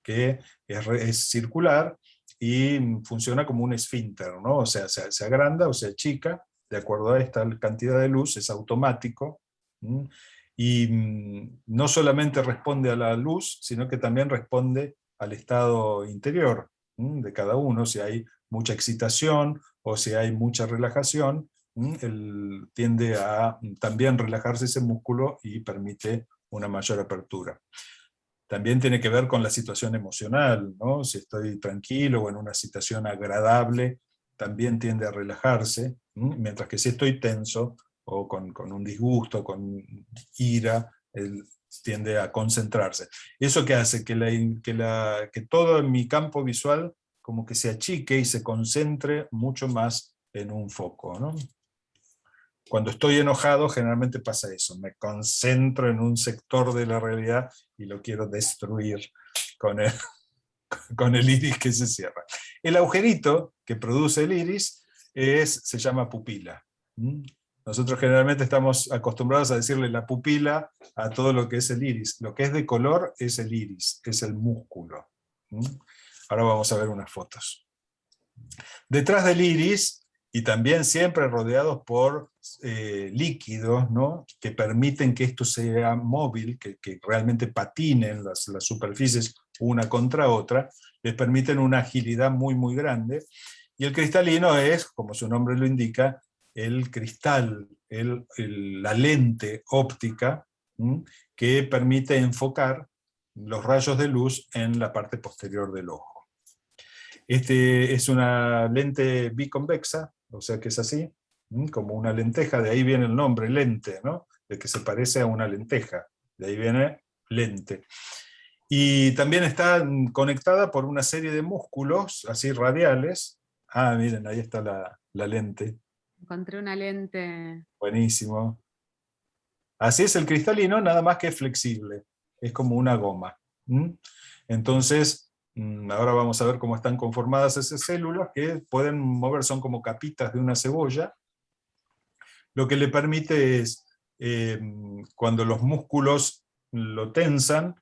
que es circular y funciona como un esfínter, ¿no? O sea, se agranda o se achica de acuerdo a esta cantidad de luz, es automático, y no solamente responde a la luz, sino que también responde al estado interior de cada uno. Si hay mucha excitación o si hay mucha relajación, tiende a también relajarse ese músculo y permite una mayor apertura. También tiene que ver con la situación emocional, ¿no? Si estoy tranquilo o en una situación agradable, también tiende a relajarse, mientras que si estoy tenso o con un disgusto, con ira, tiende a concentrarse. ¿Eso qué hace? Que todo en mi campo visual como que se achique y se concentre mucho más en un foco, ¿no? Cuando estoy enojado generalmente pasa eso, me concentro en un sector de la realidad y lo quiero destruir con el iris que se cierra. El agujerito que produce el iris se llama pupila. Nosotros generalmente estamos acostumbrados a decirle la pupila a todo lo que es el iris. Lo que es de color es el iris, es el músculo. Ahora vamos a ver unas fotos. Detrás del iris, y también siempre rodeados por líquidos, ¿no? Que permiten que esto sea móvil, que realmente patinen las superficies una contra otra, les permiten una agilidad muy, muy grande. Y el cristalino es, como su nombre lo indica, el cristal, la lente óptica, que permite enfocar los rayos de luz en la parte posterior del ojo. Es una lente biconvexa, o sea que es así, como una lenteja, de ahí viene el nombre, lente, ¿no? De que se parece a una lenteja, de ahí viene lente. Y también está conectada por una serie de músculos, así radiales. Ah, miren, ahí está la lente. Encontré una lente. Buenísimo. Así es el cristalino, nada más que es flexible, es como una goma. Entonces, ahora vamos a ver cómo están conformadas esas células que pueden mover, son como capitas de una cebolla. Lo que le permite es, cuando los músculos lo tensan,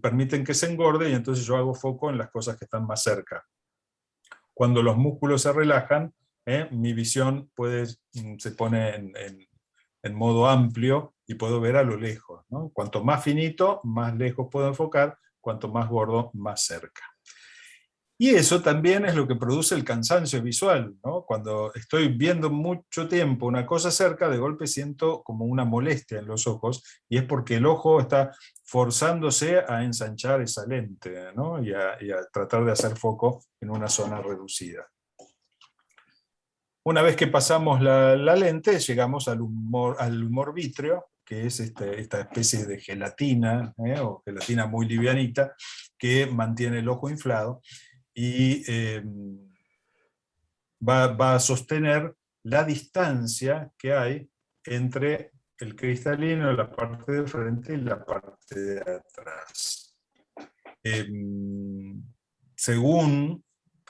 permiten que se engorde y entonces yo hago foco en las cosas que están más cerca. Cuando los músculos se relajan, mi visión se pone en modo amplio y puedo ver a lo lejos, ¿no? Cuanto más finito, más lejos puedo enfocar, cuanto más gordo, más cerca. Y eso también es lo que produce el cansancio visual, ¿no? Cuando estoy viendo mucho tiempo una cosa cerca, de golpe siento como una molestia en los ojos, y es porque el ojo está forzándose a ensanchar esa lente, ¿no? y a tratar de hacer foco en una zona reducida. Una vez que pasamos la lente, llegamos al humor vítreo, que es esta especie de gelatina, o gelatina muy livianita, que mantiene el ojo inflado y va a sostener la distancia que hay entre el cristalino, la parte de frente y la parte de atrás. Según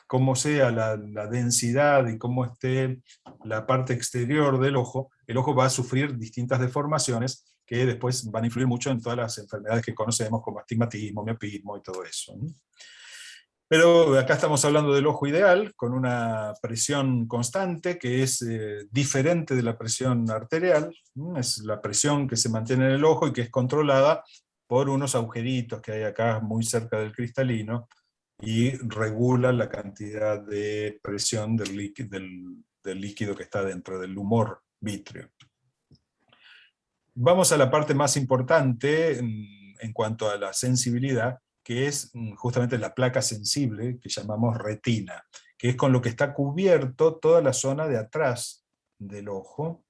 cómo sea la densidad y cómo esté la parte exterior del ojo, el ojo va a sufrir distintas deformaciones que después van a influir mucho en todas las enfermedades que conocemos, como astigmatismo, miopismo y todo eso, ¿no? Pero acá estamos hablando del ojo ideal, con una presión constante que es diferente de la presión arterial, ¿no? Es la presión que se mantiene en el ojo y que es controlada por unos agujeritos que hay acá muy cerca del cristalino, y regula la cantidad de presión del líquido que está dentro del humor vítreo. Vamos a la parte más importante en cuanto a la sensibilidad, que es justamente la placa sensible, que llamamos retina, que es con lo que está cubierto toda la zona de atrás del ojo,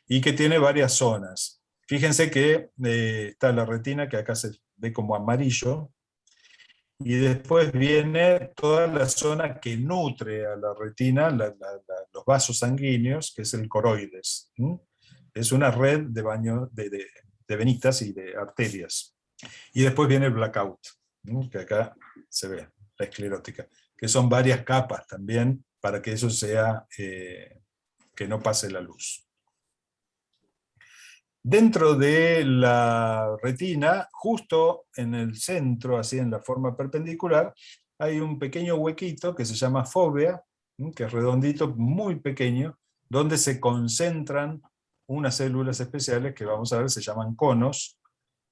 y que tiene varias zonas. Fíjense que está la retina, que acá se ve como amarillo, y después viene toda la zona que nutre a la retina, los vasos sanguíneos, que es el coroides. Es una red de venitas y de arterias. Y después viene el blackout, que acá se ve, la esclerótica, que son varias capas también, para que eso sea, que no pase la luz. Dentro de la retina, justo en el centro, así en la forma perpendicular, hay un pequeño huequito que se llama fóvea, que es redondito, muy pequeño, donde se concentran unas células especiales que vamos a ver, se llaman conos,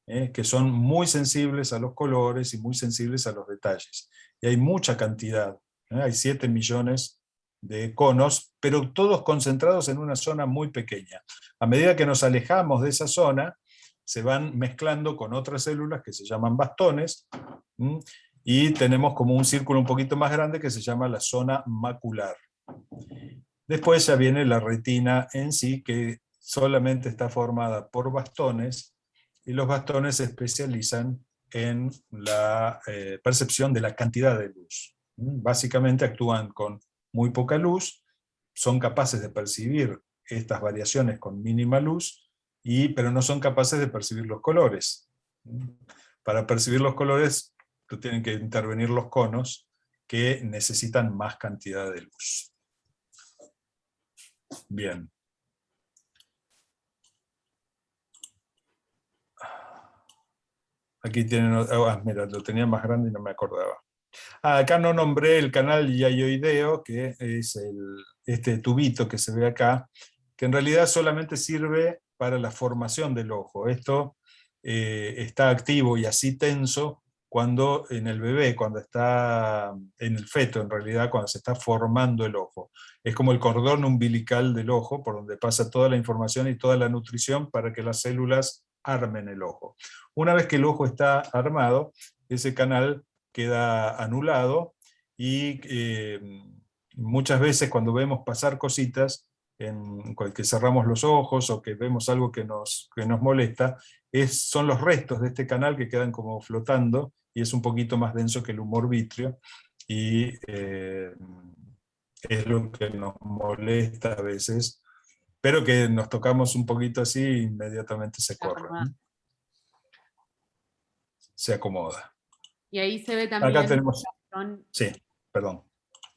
que son muy sensibles a los colores y muy sensibles a los detalles. Y hay mucha cantidad, hay 7 millones de conos, pero todos concentrados en una zona muy pequeña. A medida que nos alejamos de esa zona, se van mezclando con otras células que se llaman bastones, y tenemos como un círculo un poquito más grande que se llama la zona macular. Después ya viene la retina en sí, que solamente está formada por bastones, y los bastones se especializan en la percepción de la cantidad de luz. Básicamente actúan con muy poca luz, son capaces de percibir estas variaciones con mínima luz, pero no son capaces de percibir los colores. Para percibir los colores tienen que intervenir los conos, que necesitan más cantidad de luz. Bien. Aquí tienen, mira, lo tenía más grande y no me acordaba. Acá no nombré el canal yayoideo, que es este tubito que se ve acá, que en realidad solamente sirve para la formación del ojo. Esto está activo y así tenso cuando en el bebé, cuando está en el feto, en realidad, cuando se está formando el ojo. Es como el cordón umbilical del ojo, por donde pasa toda la información y toda la nutrición para que las células armen el ojo. Una vez que el ojo está armado, ese canal queda anulado, y muchas veces cuando vemos pasar cositas, que cerramos los ojos o que vemos algo que nos molesta, son los restos de este canal que quedan como flotando, y es un poquito más denso que el humor vítreo, y es lo que nos molesta a veces, pero que nos tocamos un poquito así e inmediatamente se corre, ¿no? Se acomoda. Y ahí se ve también Acá tenemos, sí, perdón.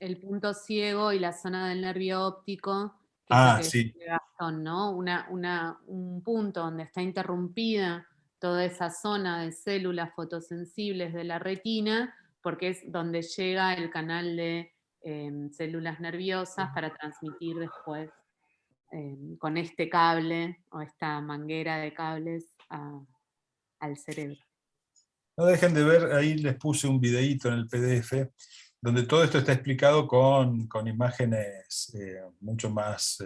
el punto ciego y la zona del nervio óptico, que es lo que Sí. dice Gastón, ¿no? Un punto donde está interrumpida toda esa zona de células fotosensibles de la retina, porque es donde llega el canal de células nerviosas para transmitir después con este cable o esta manguera de cables al cerebro. No dejen de ver, ahí les puse un videíto en el PDF, donde todo esto está explicado con imágenes mucho más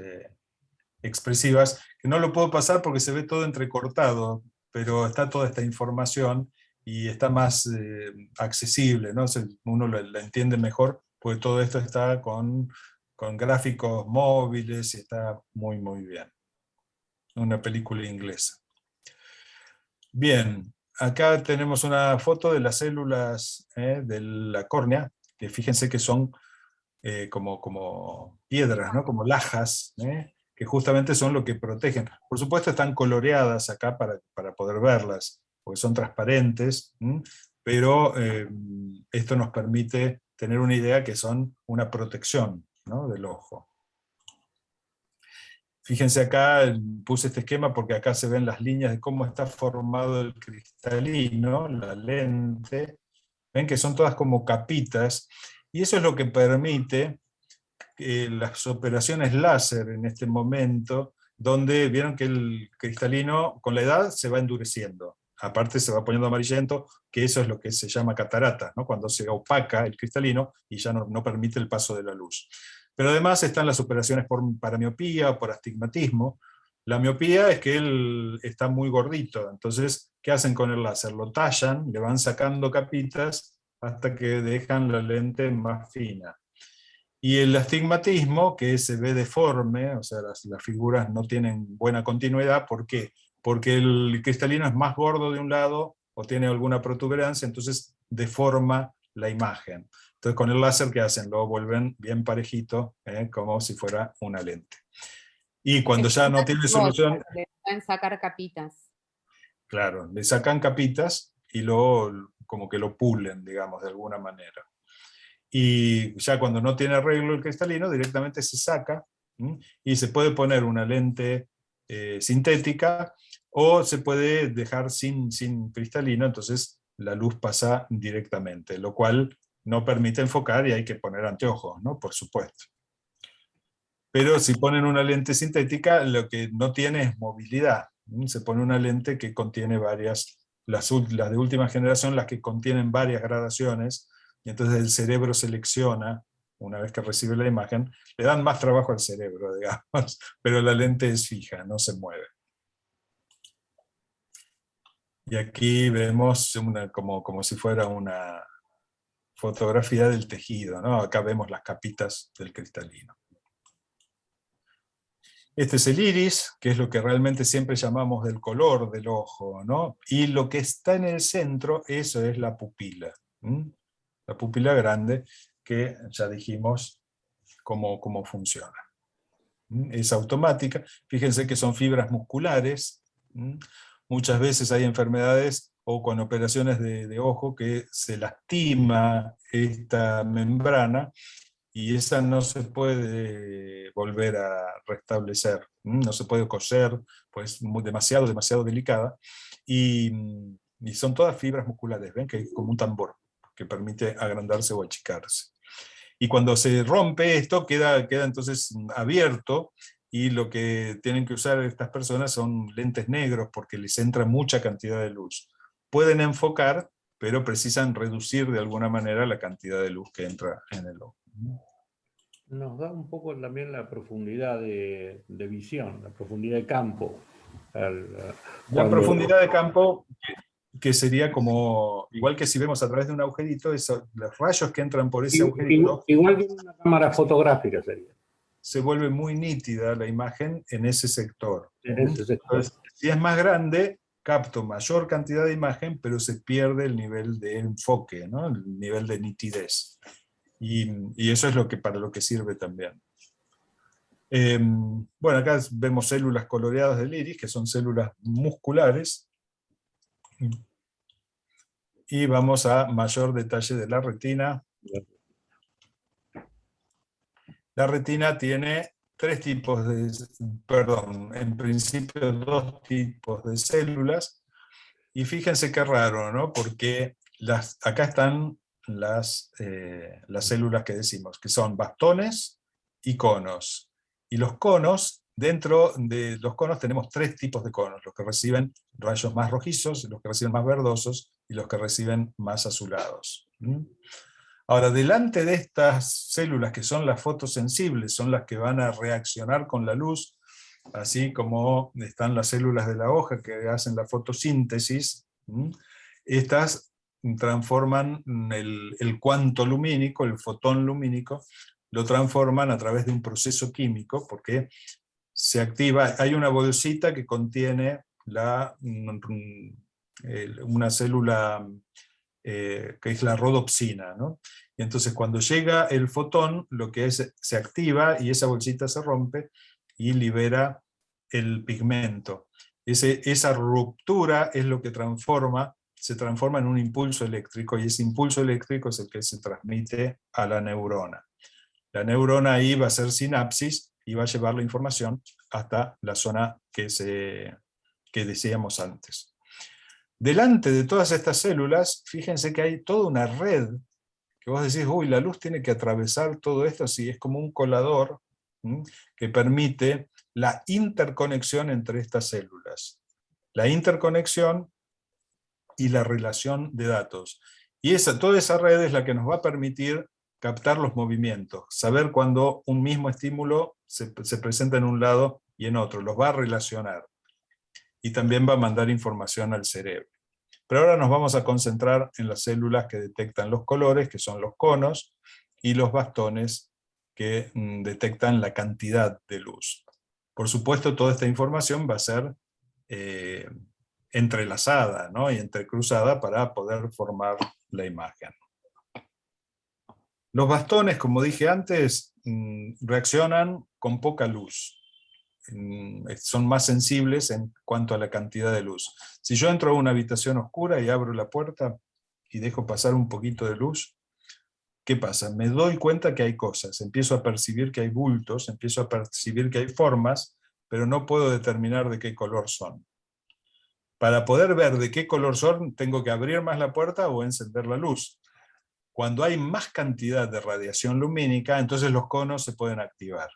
expresivas, que no lo puedo pasar porque se ve todo entrecortado, pero está toda esta información y está más accesible, ¿no? Uno la entiende mejor, porque todo esto está con gráficos móviles y está muy, muy bien. una película inglesa. Bien, acá tenemos una foto de las células de la córnea, que fíjense que son como piedras, ¿no? Como lajas, que justamente son lo que protegen. Por supuesto están coloreadas acá para poder verlas, porque son transparentes, pero esto nos permite tener una idea que son una protección, ¿no? Del ojo. Fíjense acá, puse este esquema porque acá se ven las líneas de cómo está formado el cristalino, la lente. Ven que son todas como capitas, y eso es lo que permite las operaciones láser en este momento, donde vieron que el cristalino con la edad se va endureciendo. Aparte se va poniendo amarillento, que eso es lo que se llama catarata, ¿no? Cuando se opaca el cristalino y ya no permite el paso de la luz. Pero además están las operaciones para miopía o por astigmatismo. La miopía es que él está muy gordito, entonces, ¿qué hacen con el láser? Lo tallan, le van sacando capitas hasta que dejan la lente más fina. Y el astigmatismo, que se ve deforme, o sea, las figuras no tienen buena continuidad, ¿por qué? Porque el cristalino es más gordo de un lado o tiene alguna protuberancia, entonces deforma la imagen. Entonces con el láser, ¿qué hacen? Lo vuelven bien parejito, como si fuera una lente. Y cuando ya no tiene solución... Le pueden sacar capitas. Claro, le sacan capitas y como que lo pulen, digamos, de alguna manera. Y ya cuando no tiene arreglo el cristalino, directamente se saca, y se puede poner una lente sintética, o se puede dejar sin cristalino, entonces la luz pasa directamente, lo cual no permite enfocar y hay que poner anteojos, ¿no? Por supuesto. Pero si ponen una lente sintética, lo que no tiene es movilidad. Se pone una lente que contiene varias, las de última generación, las que contienen varias gradaciones, y entonces el cerebro selecciona, una vez que recibe la imagen, le dan más trabajo al cerebro, digamos, pero la lente es fija, no se mueve. Y aquí vemos como si fuera una fotografía del tejido, ¿no? Acá vemos las capitas del cristalino. Este es el iris, que es lo que realmente siempre llamamos del color del ojo, ¿no? Y lo que está en el centro, eso es la pupila. La pupila grande, que ya dijimos cómo funciona. Es automática. Fíjense que son fibras musculares. Muchas veces hay enfermedades o con operaciones de ojo que se lastima esta membrana, y esa no se puede volver a restablecer, no se puede coser, pues demasiado delicada, y son todas fibras musculares, ven que es como un tambor que permite agrandarse o achicarse. Y cuando se rompe esto, queda entonces abierto, y lo que tienen que usar estas personas son lentes negros porque les entra mucha cantidad de luz. Pueden enfocar, pero precisan reducir de alguna manera la cantidad de luz que entra en el ojo. Nos da un poco también la profundidad de visión, la profundidad de campo. La profundidad de campo, que sería como, igual que si vemos a través de un agujerito, los rayos que entran por ese agujerito... Igual que una cámara fotográfica sería. Se vuelve muy nítida la imagen en ese sector. Entonces, si es más grande, capto mayor cantidad de imagen, pero se pierde el nivel de enfoque, ¿no? El nivel de nitidez. Y eso es para lo que sirve también. Bueno, acá vemos células coloreadas del iris, que son células musculares. Y vamos a mayor detalle de la retina. La retina tiene en principio dos tipos de células, y fíjense qué raro, ¿no? Porque acá están las células que decimos, que son bastones y conos. Y los conos, dentro de los conos tenemos tres tipos de conos: los que reciben rayos más rojizos, los que reciben más verdosos, y los que reciben más azulados. Ahora, delante de estas células, que son las fotosensibles, son las que van a reaccionar con la luz, así como están las células de la hoja que hacen la fotosíntesis. Estas transforman el cuanto lumínico, el fotón lumínico, lo transforman a través de un proceso químico, porque se activa, hay una bolsita que contiene una célula que es la rodopsina, ¿no? Y entonces cuando llega el fotón, lo que es, se activa y esa bolsita se rompe y libera el pigmento. Esa ruptura es lo que se transforma en un impulso eléctrico, y ese impulso eléctrico es el que se transmite a la neurona. La neurona ahí va a hacer sinapsis y va a llevar la información hasta la zona que decíamos antes. Delante de todas estas células, fíjense que hay toda una red, que vos decís, uy, la luz tiene que atravesar todo esto, así es como un colador, que permite la interconexión entre estas células. La interconexión y la relación de datos. Y toda esa red es la que nos va a permitir captar los movimientos, saber cuando un mismo estímulo se presenta en un lado y en otro, los va a relacionar. Y también va a mandar información al cerebro. Pero ahora nos vamos a concentrar en las células que detectan los colores, que son los conos, y los bastones, que detectan la cantidad de luz. Por supuesto, toda esta información va a ser entrelazada, ¿no? Y entrecruzada para poder formar la imagen. Los bastones, como dije antes, reaccionan con poca luz. Son más sensibles en cuanto a la cantidad de luz. Si yo entro a una habitación oscura y abro la puerta y dejo pasar un poquito de luz, ¿qué pasa? Me doy cuenta que hay cosas, empiezo a percibir que hay bultos, empiezo a percibir que hay formas, pero no puedo determinar de qué color son. Para poder ver de qué color son, tengo que abrir más la puerta o encender la luz. Cuando hay más cantidad de radiación lumínica, entonces los conos se pueden activar.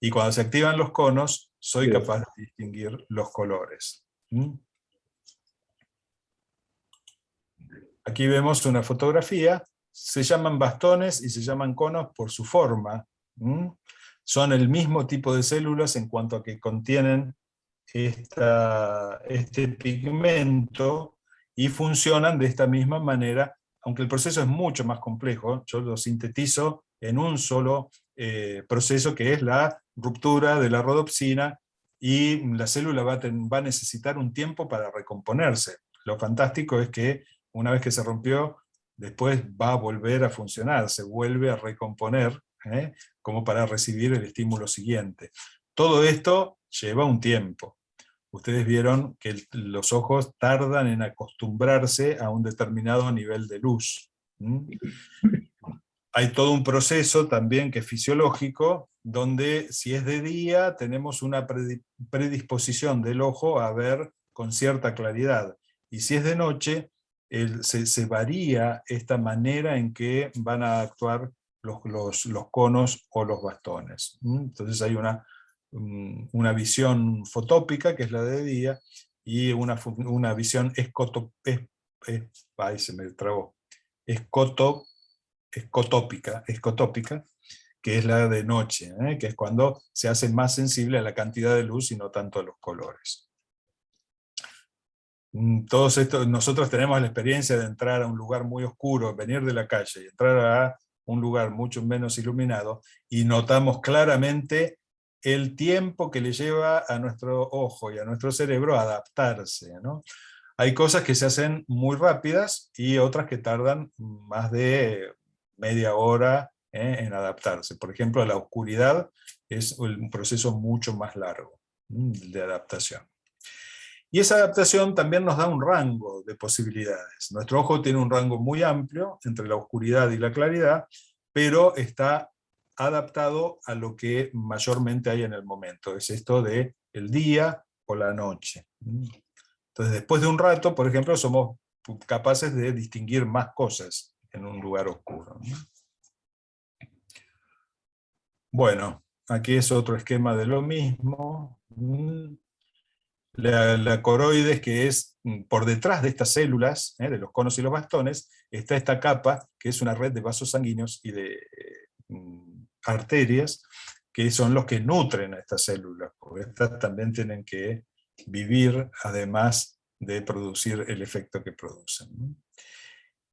Y cuando se activan los conos, soy capaz de distinguir los colores. Aquí vemos una fotografía. Se llaman bastones y se llaman conos por su forma. Son el mismo tipo de células en cuanto a que contienen este pigmento y funcionan de esta misma manera, aunque el proceso es mucho más complejo. Yo lo sintetizo en un solo proceso, que es la ruptura de la rodopsina, y la célula va a necesitar un tiempo para recomponerse. Lo fantástico es que una vez que se rompió, después va a volver a funcionar, se vuelve a recomponer, como para recibir el estímulo siguiente. Todo esto lleva un tiempo. Ustedes vieron que los ojos tardan en acostumbrarse a un determinado nivel de luz. Hay todo un proceso también que es fisiológico, donde si es de día tenemos una predisposición del ojo a ver con cierta claridad, y si es de noche se varía esta manera en que van a actuar los conos o los bastones. Entonces hay una visión fotópica, que es la de día, y una visión escotópica, que es la de noche, que es cuando se hace más sensible a la cantidad de luz y no tanto a los colores. Todos estos, nosotros tenemos la experiencia de entrar a un lugar muy oscuro, venir de la calle y entrar a un lugar mucho menos iluminado, y notamos claramente el tiempo que le lleva a nuestro ojo y a nuestro cerebro a adaptarse, ¿no? Hay cosas que se hacen muy rápidas y otras que tardan más de media hora en adaptarse. Por ejemplo, la oscuridad es un proceso mucho más largo de adaptación. Y esa adaptación también nos da un rango de posibilidades. Nuestro ojo tiene un rango muy amplio entre la oscuridad y la claridad, pero está adaptado a lo que mayormente hay en el momento. Es esto de el día o la noche. Entonces, después de un rato, por ejemplo, somos capaces de distinguir más cosas en un lugar oscuro. Bueno, aquí es otro esquema de lo mismo. La coroides, que es por detrás de estas células, de los conos y los bastones, está esta capa, que es una red de vasos sanguíneos y de arterias, que son los que nutren a estas células, porque estas también tienen que vivir, además de producir el efecto que producen.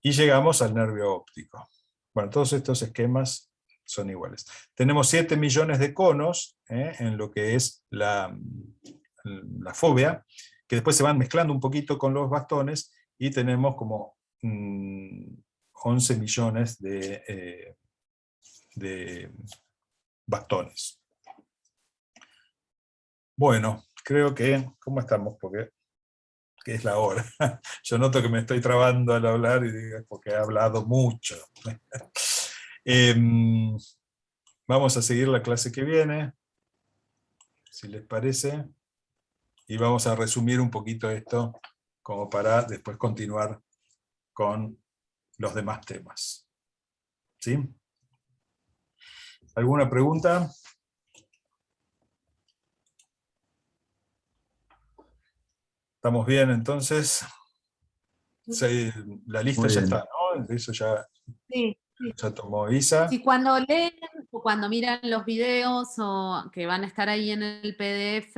Y llegamos al nervio óptico. Bueno, todos estos esquemas son iguales. Tenemos 7 millones de conos en lo que es la fóvea, que después se van mezclando un poquito con los bastones, y tenemos como 11 millones de bastones. Bueno, creo que, ¿cómo estamos? Porque que es la hora. Yo noto que me estoy trabando al hablar y digo, porque he hablado mucho. Vamos a seguir la clase que viene, si les parece, y vamos a resumir un poquito esto como para después continuar con los demás temas. ¿Sí? ¿Alguna pregunta? ¿Estamos bien entonces? Sí, la lista Muy ya bien. está, ¿no? Eso ya, Sí. ya tomó Isa. Si cuando leen o cuando miran los videos o que van a estar ahí en el PDF,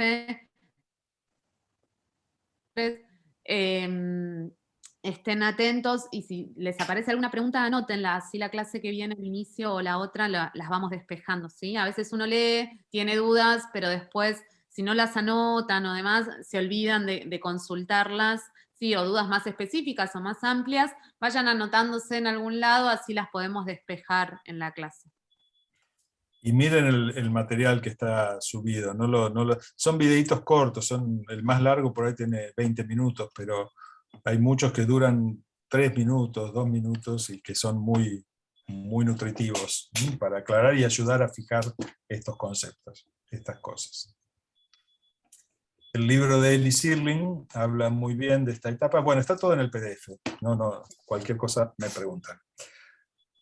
estén atentos, y si les aparece alguna pregunta, anótenla, así la clase que viene al inicio o la otra las vamos despejando, ¿sí? A veces uno lee, tiene dudas, pero después, si no las anotan o demás, se olvidan de consultarlas, ¿sí? O dudas más específicas o más amplias, vayan anotándose en algún lado, así las podemos despejar en la clase. Y miren el material que está subido. Son videitos cortos, el más largo por ahí tiene 20 minutos, pero hay muchos que duran 3 minutos, 2 minutos, y que son muy, muy nutritivos para aclarar y ayudar a fijar estos conceptos, estas cosas. El libro de Ellie Sirling habla muy bien de esta etapa. Bueno, está todo en el PDF. Cualquier cosa me preguntan.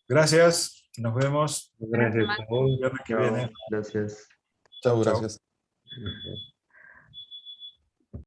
Gracias, nos vemos. Gracias a vos. El viernes que viene. Gracias. Chau, Chau. gracias.